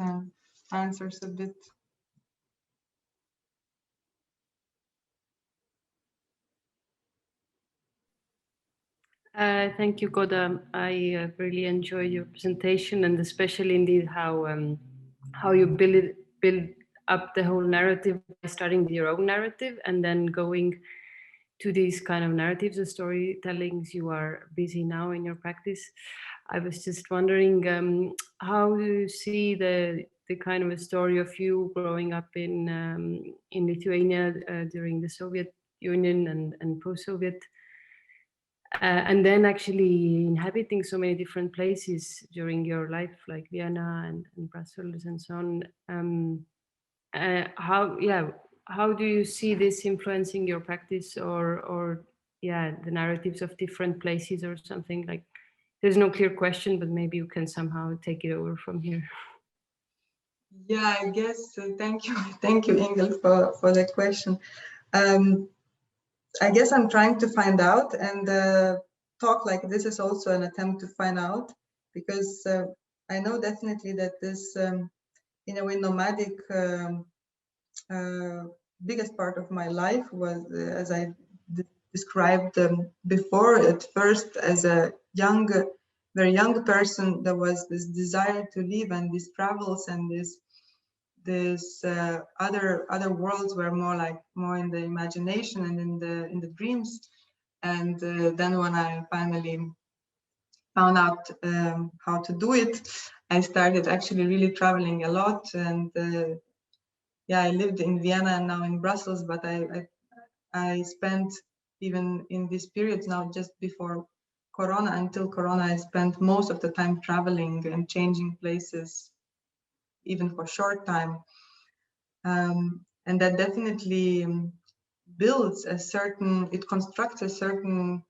answers a bit. Thank you, Goda. I really enjoyed your presentation, and especially indeed how you build up the whole narrative by starting with your own narrative and then going to these kind of narratives or storytellings you are busy now in your practice. I was just wondering, how do you see the kind of a story of you growing up in Lithuania during the Soviet Union and post-Soviet, and then actually inhabiting so many different places during your life, like Vienna and Brussels and so on. How do you see this influencing your practice, or the narratives of different places or something? Like, there's no clear question, but maybe you can somehow take it over from here. Yeah, I guess. Thank you, Ingel, for the question. I guess I'm trying to find out, and talk like this is also an attempt to find out, because I know definitely that this, in a way, nomadic biggest part of my life was, as I described before, at first as a very young person, there was this desire to live, and these travels and this other worlds were more in the imagination and in the dreams. And then when I finally found out how to do it, I started actually really traveling a lot. And yeah, I lived in Vienna and now in Brussels, but I spent, even in these periods now, just before Corona, until Corona, I spent most of the time traveling and changing places, even for short time. And that definitely builds a certain, it constructs a certain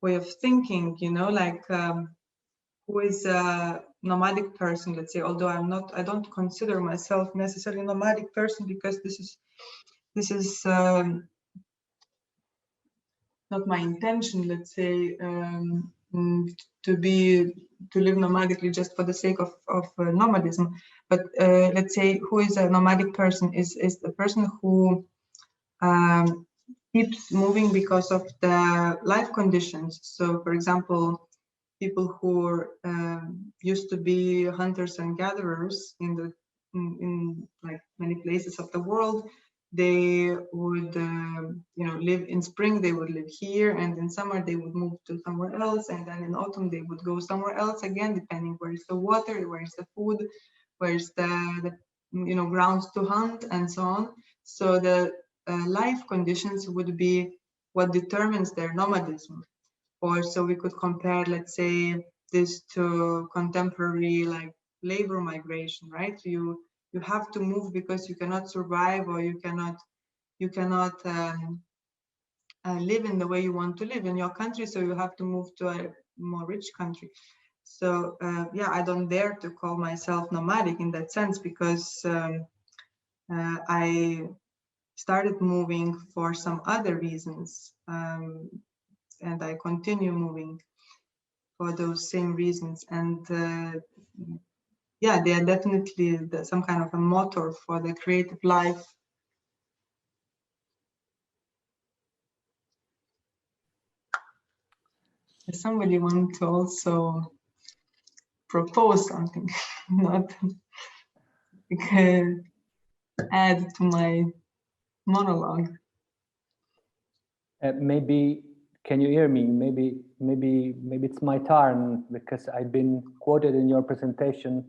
way of thinking, you know, like who is a nomadic person, let's say, although I don't consider myself necessarily a nomadic person, because this is not my intention, let's say, to live nomadically just for the sake of nomadism. But let's say, who is a nomadic person is the person who keeps moving because of the life conditions. So, for example, people who used to be hunters and gatherers in like many places of the world, they would live in spring, they would live here, and in summer they would move to somewhere else, and then in autumn they would go somewhere else again, depending where's the water, where's the food, where's the grounds to hunt, and so on. So the life conditions would be what determines their nomadism. Or so we could compare, let's say, this to contemporary like labor migration, right? You have to move because you cannot survive, or you cannot live in the way you want to live in your country, so you have to move to a more rich country. So yeah, I don't dare to call myself nomadic in that sense, because I started moving for some other reasons, and I continue moving for those same reasons. And yeah, they are definitely some kind of a motor for the creative life. Does somebody want to also propose something? Not add to my monologue. Maybe, can you hear me? Maybe it's my turn, because I've been quoted in your presentation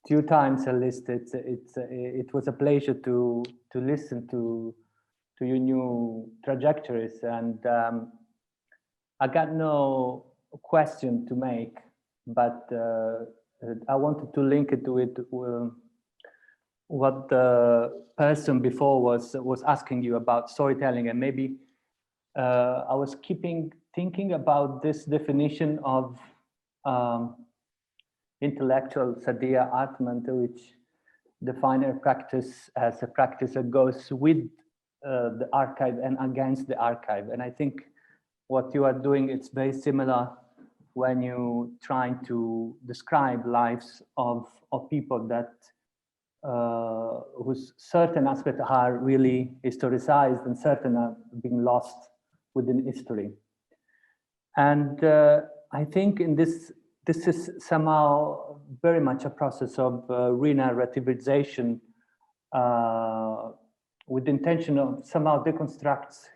2 times at least. It was a pleasure to listen to your new trajectories, and I got no question to make, but I wanted to link it with what the person before was asking you about storytelling, and maybe I was thinking about this definition of intellectual sadia atmanta, which define a practice as a practice that goes with the archive and against the archive. And I think what you are doing, it's very similar when you trying to describe lives of people that whose certain aspects are really historicized and certain are being lost within history. And I think in this is somehow very much a process of re-narrativization with the intention of somehow deconstructs,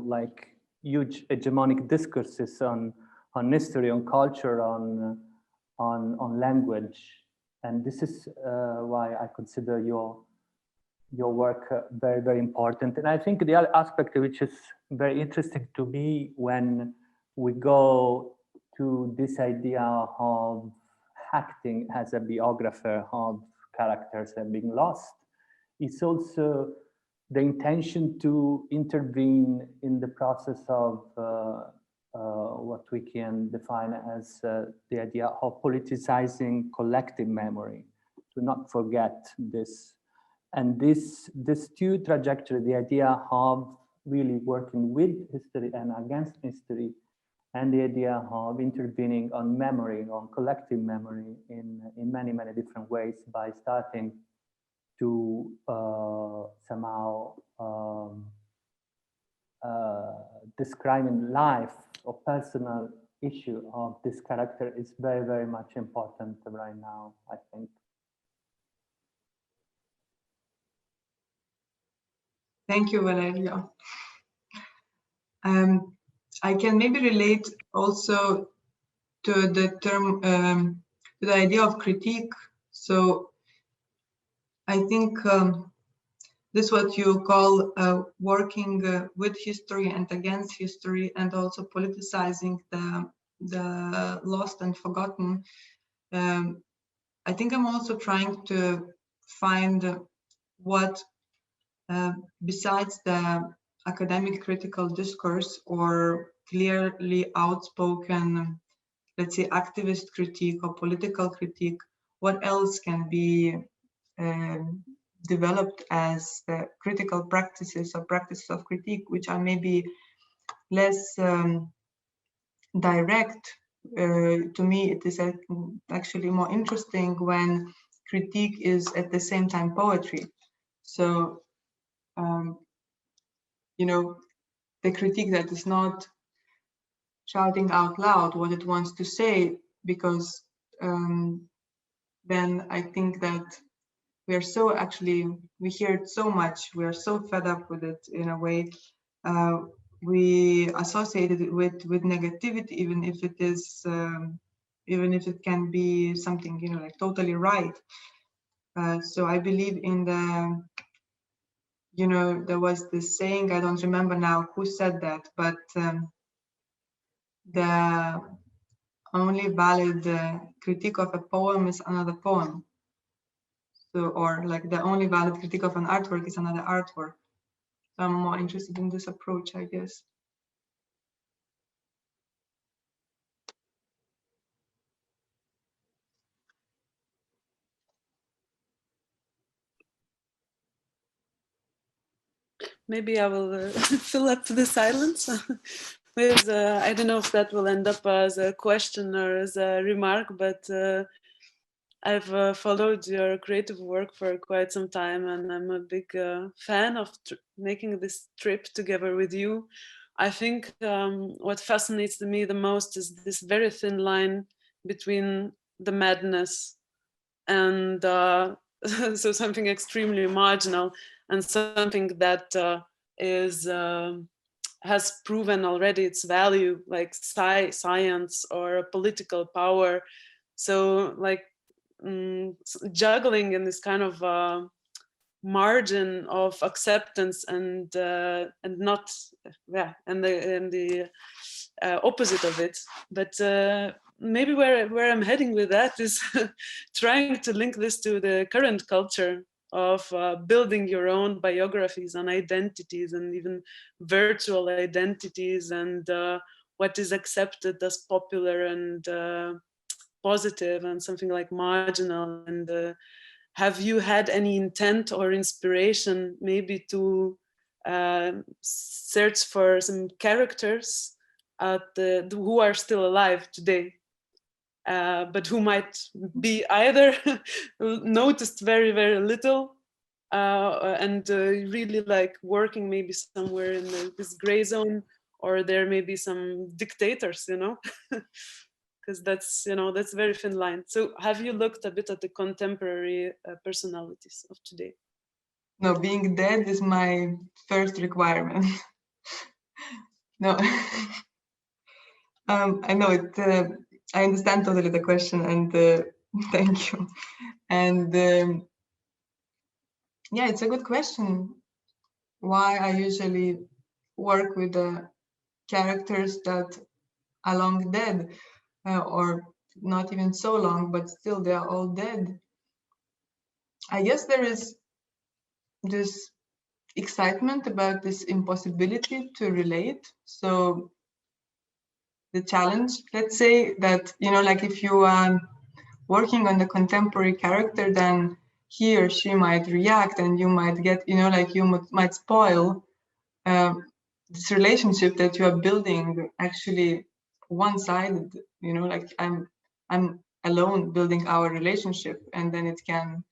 like huge hegemonic discourses on history, on culture, on language. And this is why I consider your work very, very important. And I think the other aspect which is very interesting to me when we go to this idea of acting as a biographer of characters that are being lost, it's also the intention to intervene in the process of what we can define as the idea of politicizing collective memory, to not forget this. And this 2 trajectory, the idea of really working with history and against history, and the idea of intervening on memory, on collective memory in many, many different ways, by starting to somehow describing life or personal issue of this character is very, very much important right now, I think. Thank you, Valeria. I can maybe relate also to the term, to the idea of critique. So I think this is what you call working with history and against history, and also politicizing the lost and forgotten. I think I'm also trying to find what, besides the academic critical discourse or clearly outspoken, let's say, activist critique or political critique, what else can be developed as critical practices or practices of critique, which are maybe less direct. To me, it is actually more interesting when critique is at the same time poetry. So, the critique that is not shouting out loud what it wants to say, because then I think that we are so we hear it so much. We are so fed up with it in a way. We associate it with negativity, even if it is, even if it can be something, you know, like totally right. So I believe in the, you know, there was this saying, I don't remember now who said that, but the only valid critique of a poem is another poem. So, or like the only valid critique of an artwork is another artwork. So I'm more interested in this approach, I guess. Maybe I will fill up the silence with, I don't know if that will end up as a question or as a remark, but I've followed your creative work for quite some time, and I'm a big fan of making this trip together with you. I think what fascinates me the most is this very thin line between the madness and so something extremely marginal and something that has proven already its value, like science or political power. So like juggling in this kind of margin of acceptance and not, yeah, and the opposite of it. But maybe where I'm heading with that is trying to link this to the current culture of building your own biographies and identities, and even virtual identities, and what is accepted as popular and positive and something like marginal. And have you had any intent or inspiration maybe to search for some characters who are still alive today, but who might be either noticed very, very little and really like working maybe somewhere in this gray zone, or there may be some dictators, you know? Because that's, you know, that's very thin line. So have you looked a bit at the contemporary personalities of today? No, being dead is my first requirement. No, I know it. I understand totally the question, and thank you. And yeah, it's a good question. Why I usually work with the characters that are long dead, or not even so long, but still they are all dead. I guess there is this excitement about this impossibility to relate. So the challenge, let's say that, you know, like if you are working on the contemporary character, then he or she might react, and you might get, you know, like you might spoil this relationship that you are building actually one-sided, you know, like I'm alone building our relationship, and then it can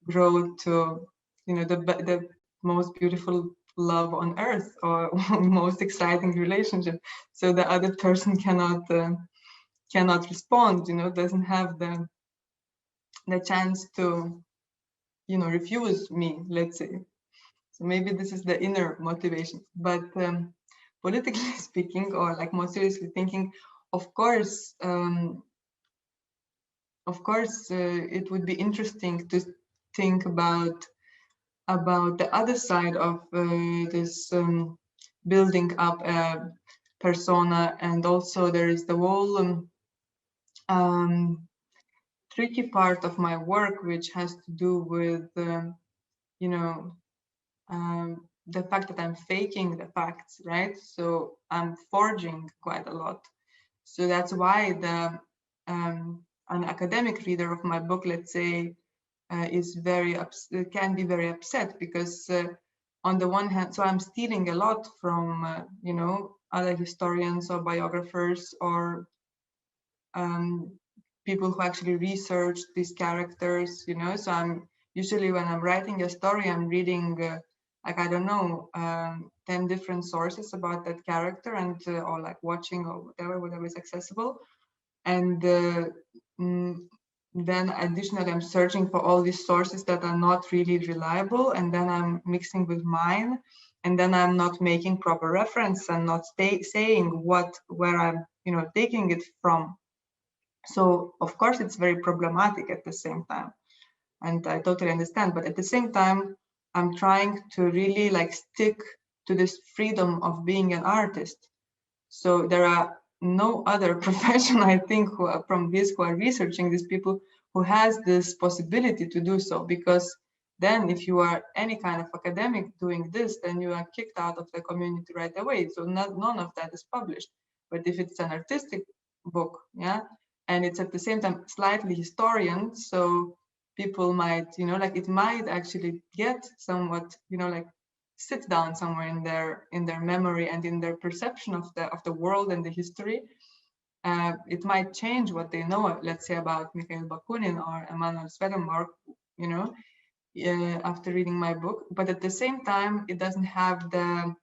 grow to, you know, the most beautiful love on earth, or most exciting relationship. So the other person cannot respond, you know, doesn't have the chance to, you know, refuse me, let's say. So maybe this is the inner motivation. But politically speaking, or like more seriously thinking, of course, it would be interesting to think about the other side of this building up a persona. And also there is the whole tricky part of my work, which has to do with you know, the fact that I'm faking the facts, right? So I'm forging quite a lot. So that's why the an academic reader of my book, let's say, is can be very upset, because on the one hand, so I'm stealing a lot from you know, other historians or biographers, or people who actually research these characters, you know. So I'm usually, when I'm writing a story, I'm reading like, I don't know, 10 different sources about that character, and or like watching, or whatever is accessible. And then additionally, I'm searching for all these sources that are not really reliable, and then I'm mixing with mine, and then I'm not making proper reference and not saying where I'm, taking it from. So of course, it's very problematic at the same time, and I totally understand. But at the same time, I'm trying to really like stick to this freedom of being an artist. So there are no other profession, I think, who are researching these people who has this possibility to do so, because then if you are any kind of academic doing this, then you are kicked out of the community right away. So none of that is published. But if it's an artistic book, yeah, and it's at the same time slightly historian, so people might, like it might actually get somewhat, like sit down somewhere in their memory and in their perception of the world and the history. It might change what they know, let's say, about Mikhail Bakunin or Emanuel Swedenborg, after reading my book. But at the same time, it doesn't have the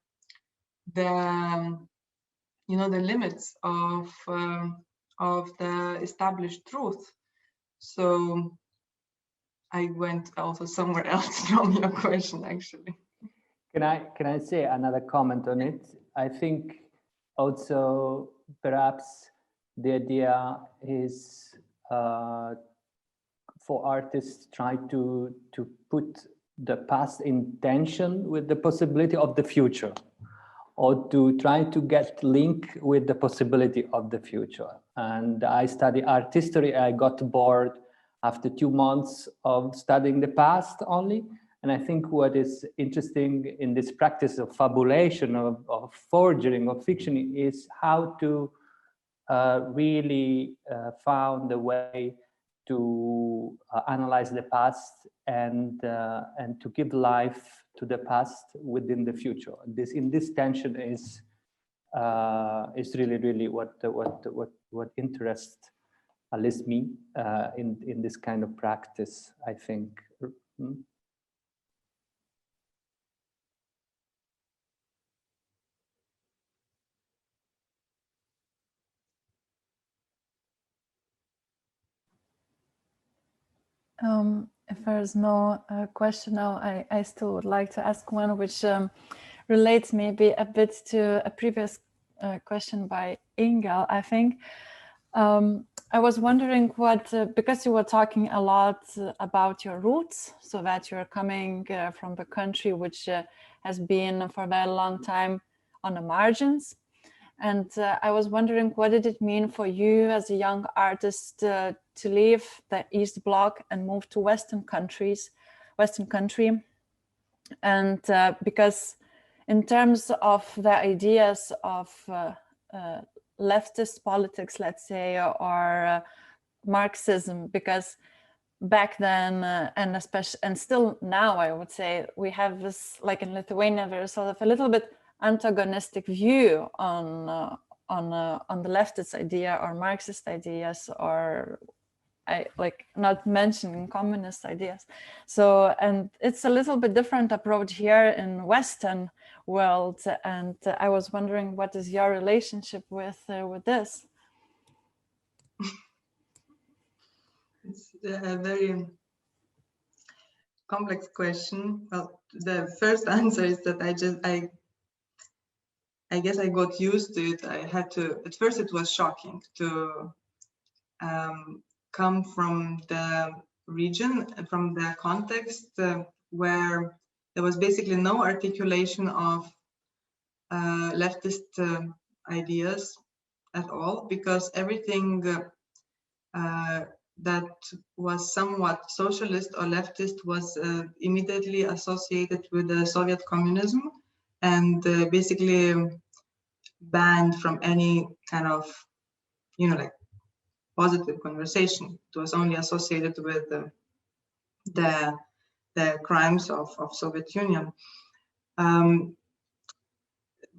limits of the established truth. So I went also somewhere else from your question, actually. Can I say another comment on it? I think also perhaps the idea is for artists try to put the past in tension with the possibility of the future, or to try to get link with the possibility of the future. And I study art history. I got bored after 2 months of studying the past only. And I think what is interesting in this practice of fabulation, of forging, of fiction, is how to really found a way to analyze the past and to give life to the past within the future. In this tension is really what interests at least me in this kind of practice, I think. If there's no question now, I still would like to ask one which relates maybe a bit to a previous question by Ingel, I think. I was wondering what, because you were talking a lot about your roots, so that you're coming from the country which has been for a very long time on the margins. And I was wondering, what did it mean for you as a young artist to leave the East Bloc and move to Western country? And because in terms of the ideas of leftist politics, let's say, or Marxism, because back then and especially, and still now, I would say, we have this, like in Lithuania, there's sort of a little bit antagonistic view on the leftist idea or Marxist ideas, or not mentioning communist ideas. So, and it's a little bit different approach here in Western world. And I was wondering, what is your relationship with this? It's a very complex question. Well, the first answer is that I guess I got used to it. I had to, at first it was shocking to come from the region, from the context where there was basically no articulation of leftist ideas at all, because everything that was somewhat socialist or leftist was immediately associated with the Soviet communism, and basically banned from any kind of, like positive conversation. It was only associated with the crimes of Soviet Union. And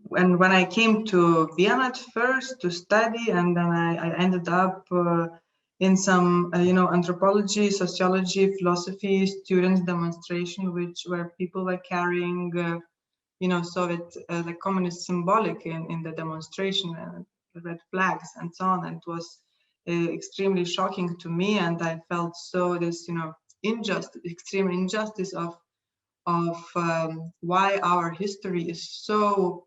when I came to Vienna at first to study, and then I ended up in some, anthropology, sociology, philosophy students demonstration, where people were carrying, Soviet, the communist symbolic in the demonstration, red flags and so on. And it was extremely shocking to me, and I felt so this, extreme injustice of why our history is so,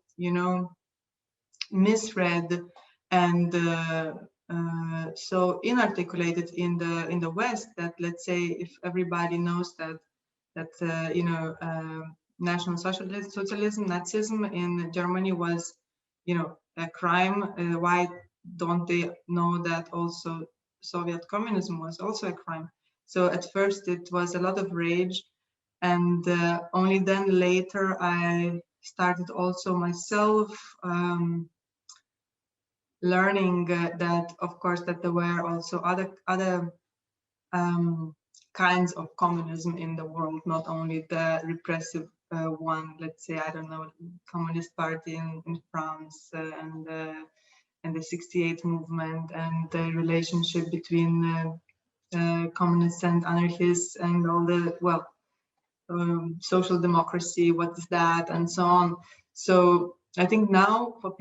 misread and so inarticulated in the West, that, let's say, if everybody knows that National Socialism, Nazism in Germany was, a crime, why don't they know that also Soviet communism was also a crime? So at first it was a lot of rage, and only then later I started also myself learning that, of course, that there were also other kinds of communism in the world, not only the repressive one. Let's say, I don't know, Communist Party in France and the '68 movement, and the relationship between communists and anarchists, and all the, well, social democracy, what is that, and so on. So I think now for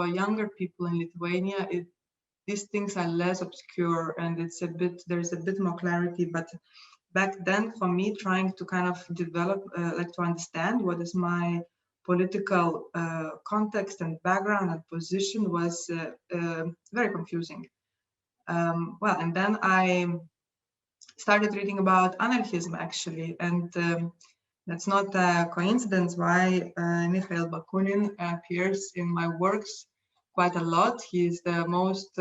younger people in Lithuania, these things are less obscure, and there's a bit more clarity. But back then, for me, trying to kind of develop, to understand what is my political context and background and position was very confusing. Well, and then I started reading about anarchism, actually, and that's not a coincidence why Mikhail Bakunin appears in my works quite a lot. He is the most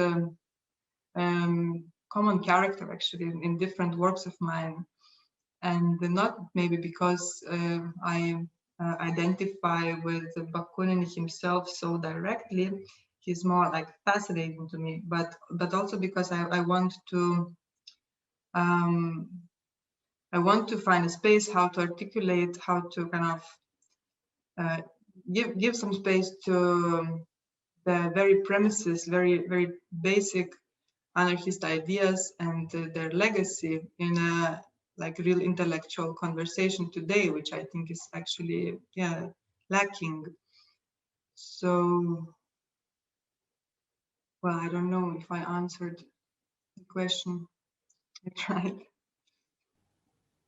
common character, actually, in different works of mine, and not maybe because I identify with Bakunin himself so directly. He's more like fascinating to me, but also because I want to find a space how to articulate, how to kind of give some space to the very premises, very basic anarchist ideas and their legacy in a real intellectual conversation today, which I think is actually lacking. So, well, I don't know if I answered the question. I tried.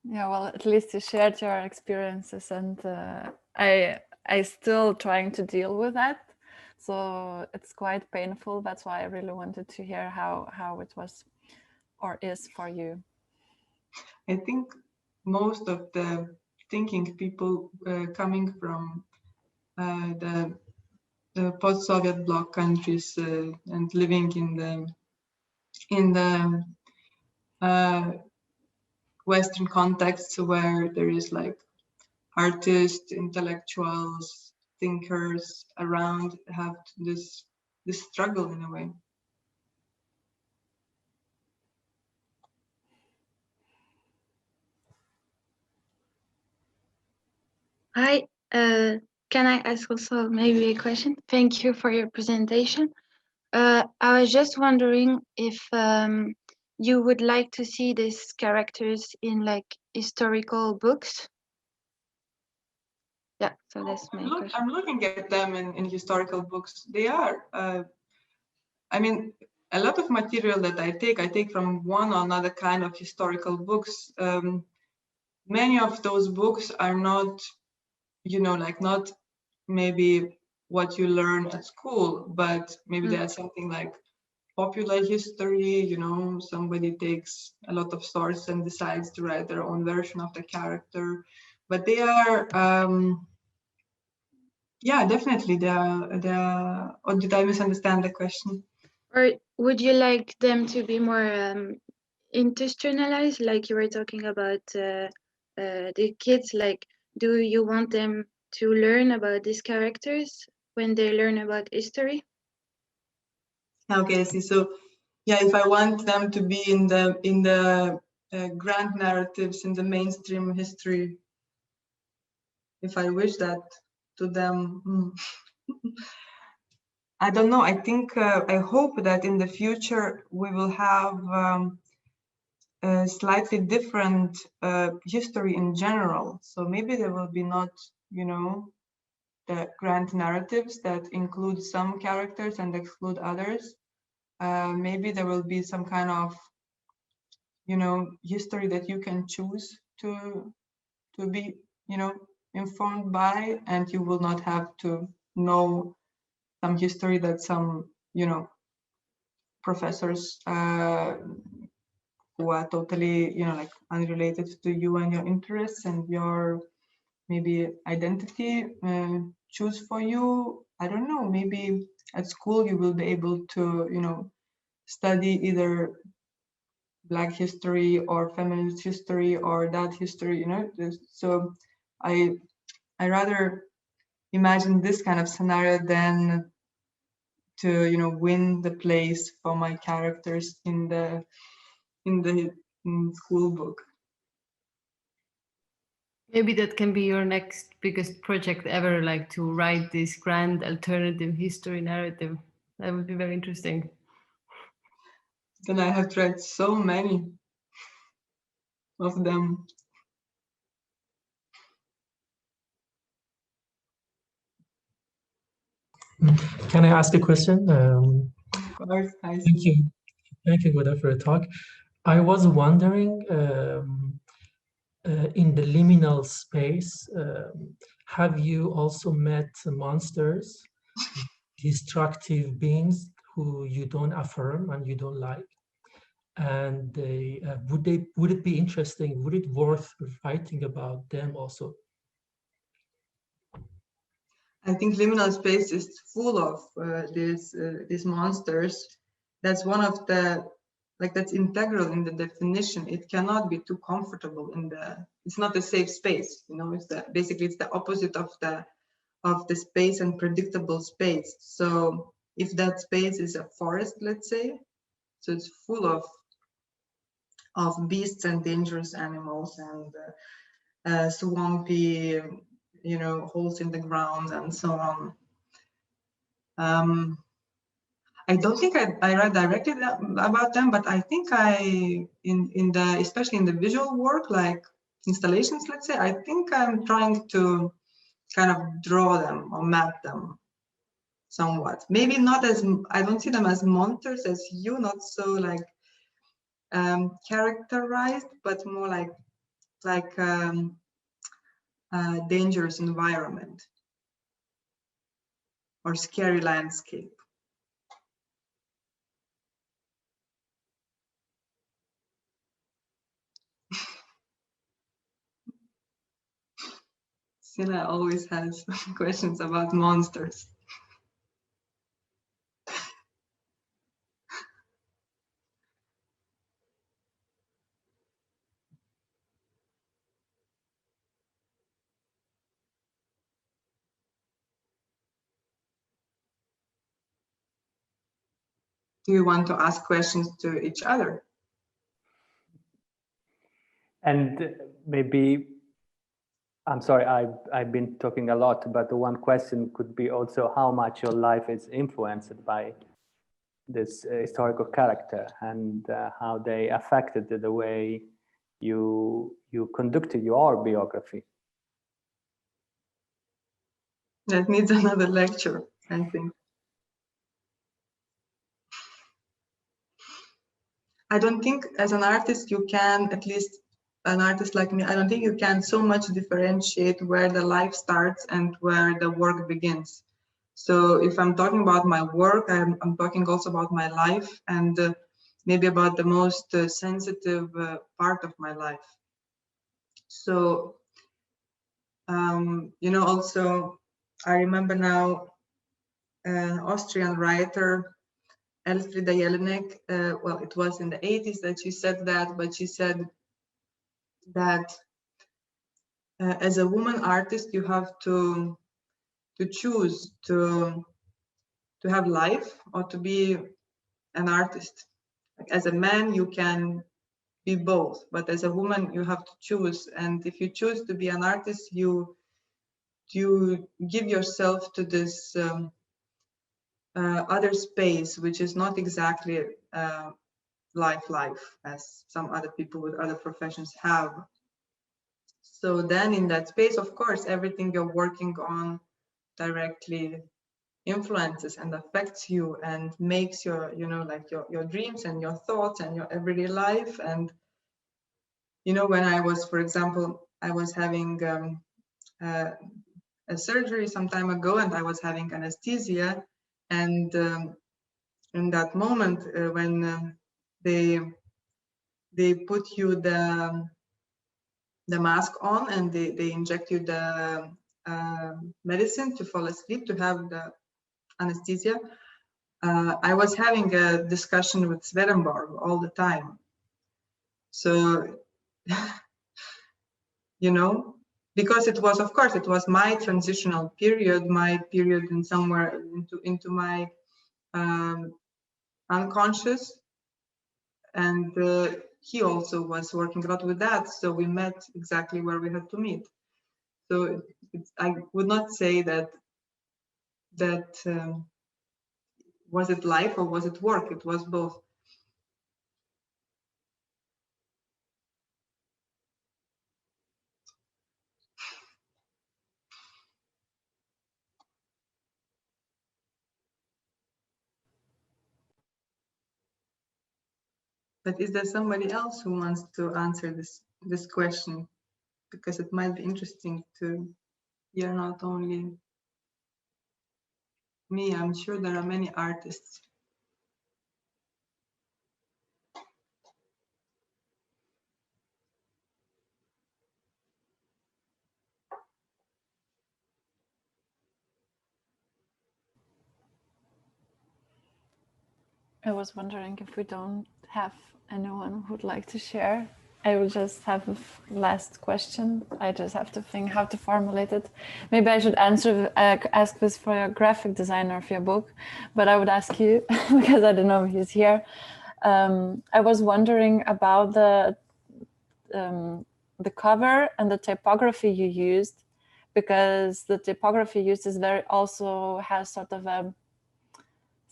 Yeah, well, at least you shared your experiences, and I still trying to deal with that. So it's quite painful. That's why I really wanted to hear how it was or is for you. I think most of the thinking people coming from the post-Soviet bloc countries and living in the Western contexts where there is like artists, intellectuals, thinkers around, have this struggle in a way. Hi, can I ask also maybe a question? Thank you for your presentation. I was just wondering if you would like to see these characters in like historical books. Yeah, so that's my question. I'm looking at them in historical books. They are, I mean, a lot of material that I take from one or another kind of historical books. Many of those books are not, not maybe what you learn at school, but maybe there's something like popular history, somebody takes a lot of sources and decides to write their own version of the character. But they are, yeah, definitely they are, or did I misunderstand the question? Or would you like them to be more institutionalized, like you were talking about the kids? Like, do you want them to learn about these characters when they learn about history? Okay, see, so yeah, if I want them to be in the grand narratives, in the mainstream history, if I wish that to them, I don't know. I think I hope that in the future we will have a slightly different history in general. So maybe there will be not, the grand narratives that include some characters and exclude others. maybe there will be some kind of, history that you can choose to be, informed by, and you will not have to know some history that some, professors who are totally, like unrelated to you and your interests and your maybe identity choose for you. I don't know, maybe at school you will be able to, study either Black history or feminist history or that history, so I rather imagine this kind of scenario than to win the place for my characters in the school book. Maybe that can be your next biggest project ever, like to write this grand alternative history narrative. That would be very interesting. Then I have tried so many of them. Can I ask a question? Of course, thank you, Goda, for the talk. I was wondering, in the liminal space, have you also met monsters, destructive beings who you don't affirm and you don't like? And would it be interesting? Would it worth writing about them also? I think liminal space is full of these monsters. That's one of the, like, that's integral in the definition. It cannot be too comfortable in the, it's not a safe space, it's basically it's the opposite of the space and predictable space. So if that space is a forest, let's say, so it's full of beasts and dangerous animals and swampy, holes in the ground and so on. I don't think I read directly about them, but I think in the, especially in the visual work, like installations, let's say, I think I'm trying to kind of draw them or map them somewhat. Maybe not as, I don't see them as monsters as you, not so like characterized, but more like dangerous environment or scary landscape. Sina always has questions about monsters. Do you want to ask questions to each other? And maybe, I'm sorry, I've been talking a lot, but the one question could be also how much your life is influenced by this historical character and how they affected the way you conducted your biography. That needs another lecture, I think. I don't think as an artist you can, at least an artist like me, I don't think you can so much differentiate where the life starts and where the work begins. So if I'm talking about my work, I'm talking also about my life and maybe about the most sensitive part of my life. So, also I remember now an Austrian writer, Elfriede Jelinek, well, it was in the 80s that she said that, but she said that as a woman artist, you have to choose to have life or to be an artist. Like as a man, you can be both, but as a woman, you have to choose. And if you choose to be an artist, you give yourself to this other space, which is not exactly life as some other people with other professions have. So then in that space, of course, everything you're working on directly influences and affects you and makes your, you know, like your dreams and your thoughts and your everyday life. And, you know, when I was, for example, I was having a surgery some time ago, and I was having anesthesia, and in that moment when they put you the mask on and they inject you the medicine to fall asleep, to have the anesthesia, I was having a discussion with Swedenborg all the time. So, you know, because it was, of course, it was my transitional period, my period in somewhere into my unconscious, and he also was working a lot with that. So we met exactly where we had to meet. So I would not say that was it life or was it work? It was both. But is there somebody else who wants to answer this question? Because it might be interesting to hear not only me. I'm sure there are many artists. I was wondering if we don't have anyone who'd like to share. I will just have a last question. I just have to think how to formulate it. Maybe I should ask this for your graphic designer of your book, but I would ask you because I don't know if he's here. I was wondering about the cover and the typography you used, because the typography used is also has sort of a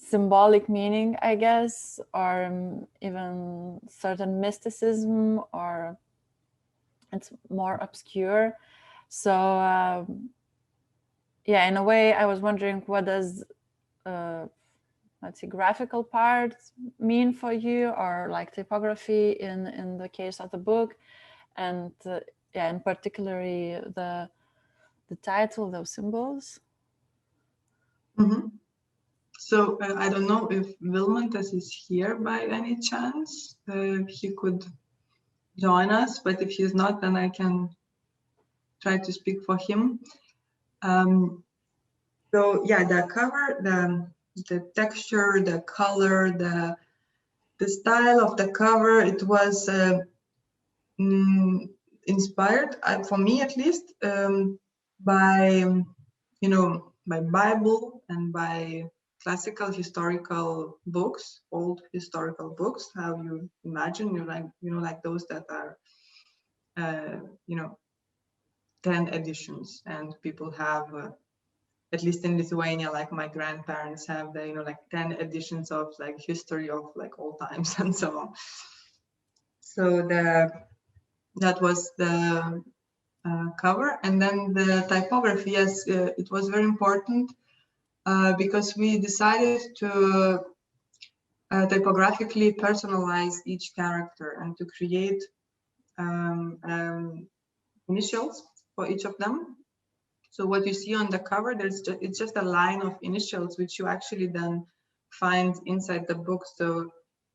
symbolic meaning, I guess, or even certain mysticism, or it's more obscure. So yeah, in a way, I was wondering, what does let's say graphical part mean for you, or like typography in the case of the book, and yeah, in particularly the title, those symbols. Mm-hmm. So I don't know if Vilmantas is here by any chance. He could join us, but if he's not, then I can try to speak for him. So yeah, the cover, the texture, the color, the style of the cover, it was inspired, for me at least, by, you know, by Bible and by classical historical books, old historical books. How you imagine, like those that are, you know, 10 editions, and people have, at least in Lithuania, like my grandparents have the, you know, like 10 editions of like history of like all times and so on. So that was the cover. And then the typography, yes, it was very important because we decided to typographically personalize each character and to create initials for each of them. So what you see on the cover, it's just a line of initials, which you actually then find inside the book. So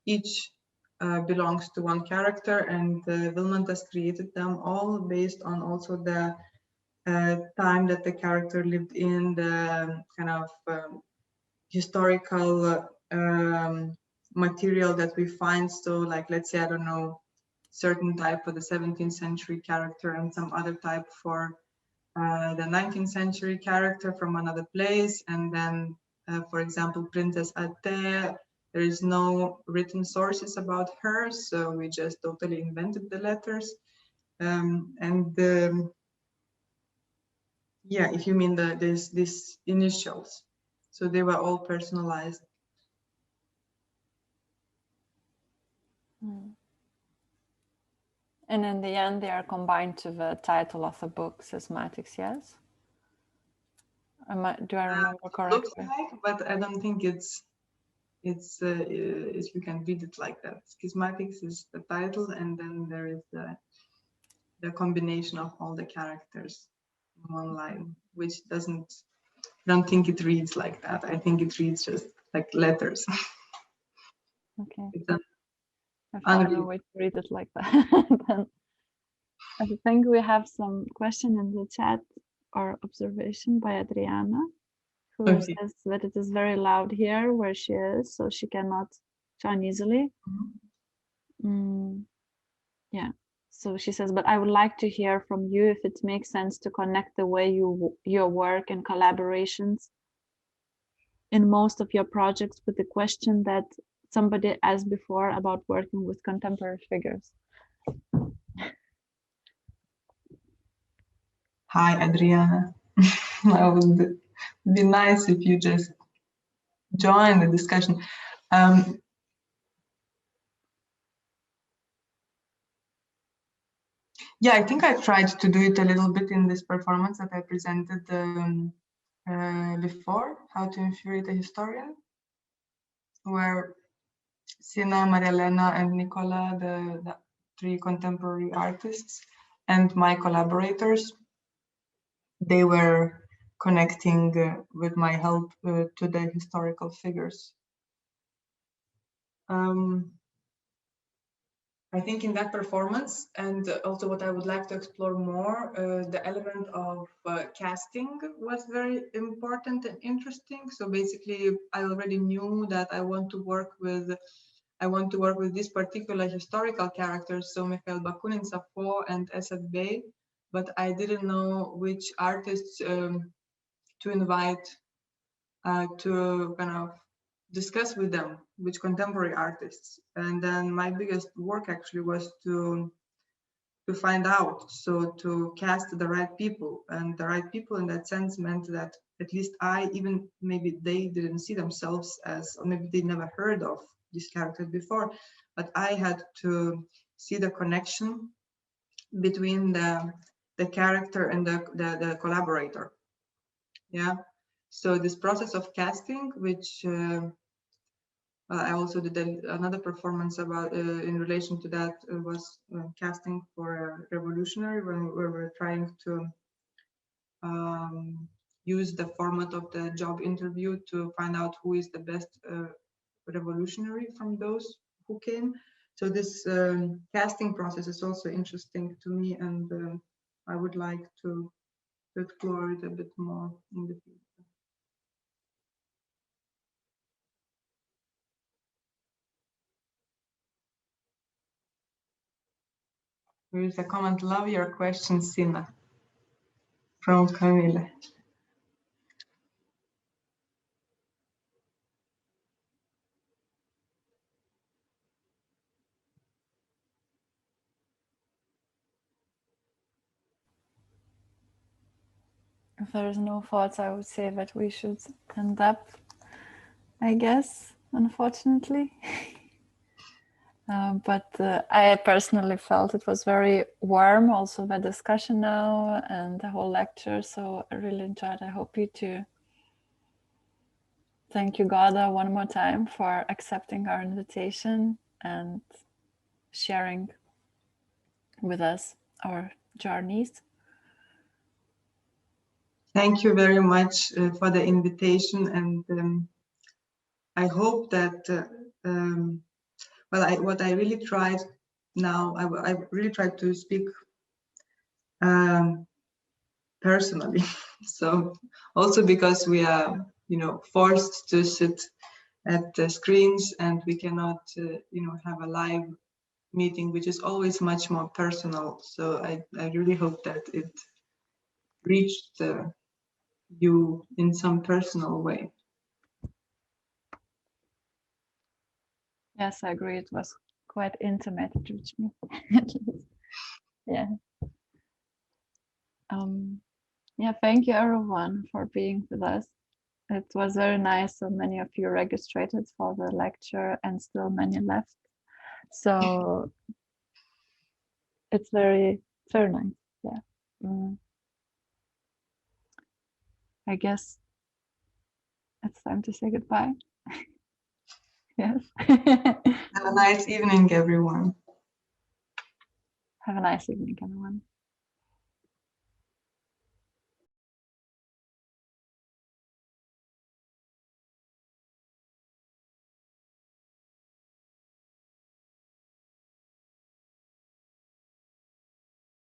each belongs to one character, and Vilmantas created them all based on also the time that the character lived in, the kind of historical material that we find. So like, let's say, I don't know, certain type for the 17th century character and some other type for the 19th century character from another place. And then, for example, Princess Ate, there is no written sources about her, so we just totally invented the letters. Yeah, if you mean these initials, so they were all personalized. And in the end, they are combined to the title of the book, Schismatics, yes? Do I remember Looks correctly? like, but I don't think it's you can read it like that. Schismatics is the title, and then there is the combination of all the characters in one line, which don't think it reads like that. I think it reads just like letters. Okay. It's an I found a way to read it like that. Then I think we have some question in the chat or observation by Adriana, who Okay. says that it is very loud here where she is, so she cannot join easily. Yeah. So she says, but I would like to hear from you if it makes sense to connect the way your work and collaborations in most of your projects with the question that somebody asked before about working with contemporary figures. Hi, Adriana. I would be nice if you just join the discussion. Yeah, I think I tried to do it a little bit in this performance that I presented before, How to Infuriate a Historian, where Sina, Maria-Elena, and Nicola, the three contemporary artists, and my collaborators, they were connecting with my help to the historical figures. I think in that performance, and also what I would like to explore more, the element of casting was very important and interesting. So basically, I already knew that I want to work with these particular historical characters, so Mikhail Bakunin, Sappho, and SFB, but I didn't know which artists to invite to kind of discuss with them, which contemporary artists. And then my biggest work actually was to find out, so to cast the right people. And the right people in that sense meant that at least I, even maybe they didn't see themselves as, or maybe they never heard of this character before, but I had to see the connection between the character and the collaborator. Yeah. So this process of casting, which I also did another performance about in relation to that, was casting for a revolutionary, where we're trying to use the format of the job interview to find out who is the best revolutionary from those who came. So this casting process is also interesting to me, and I would like to explore it a bit more in the future. There is a comment, love your question, Sina, from Camille. If there is no thoughts, I would say that we should end up, I guess, unfortunately. But I personally felt it was very warm, also the discussion now and the whole lecture, so I really enjoyed. I hope you too. Thank you, Goda, one more time for accepting our invitation and sharing with us our journeys. Thank you very much for the invitation, and I hope that what I really tried now, I really tried to speak personally. So also because we are, forced to sit at the screens, and we cannot, have a live meeting, which is always much more personal. So I really hope that it reached you in some personal way. Yes, I agree. It was quite intimate. It reached me. Yeah. Yeah, thank you everyone for being with us. It was very nice. So many of you registered for the lecture and still many left. So it's very nice. Yeah. I guess it's time to say goodbye. Yes. Have a nice evening, everyone. Have a nice evening, everyone.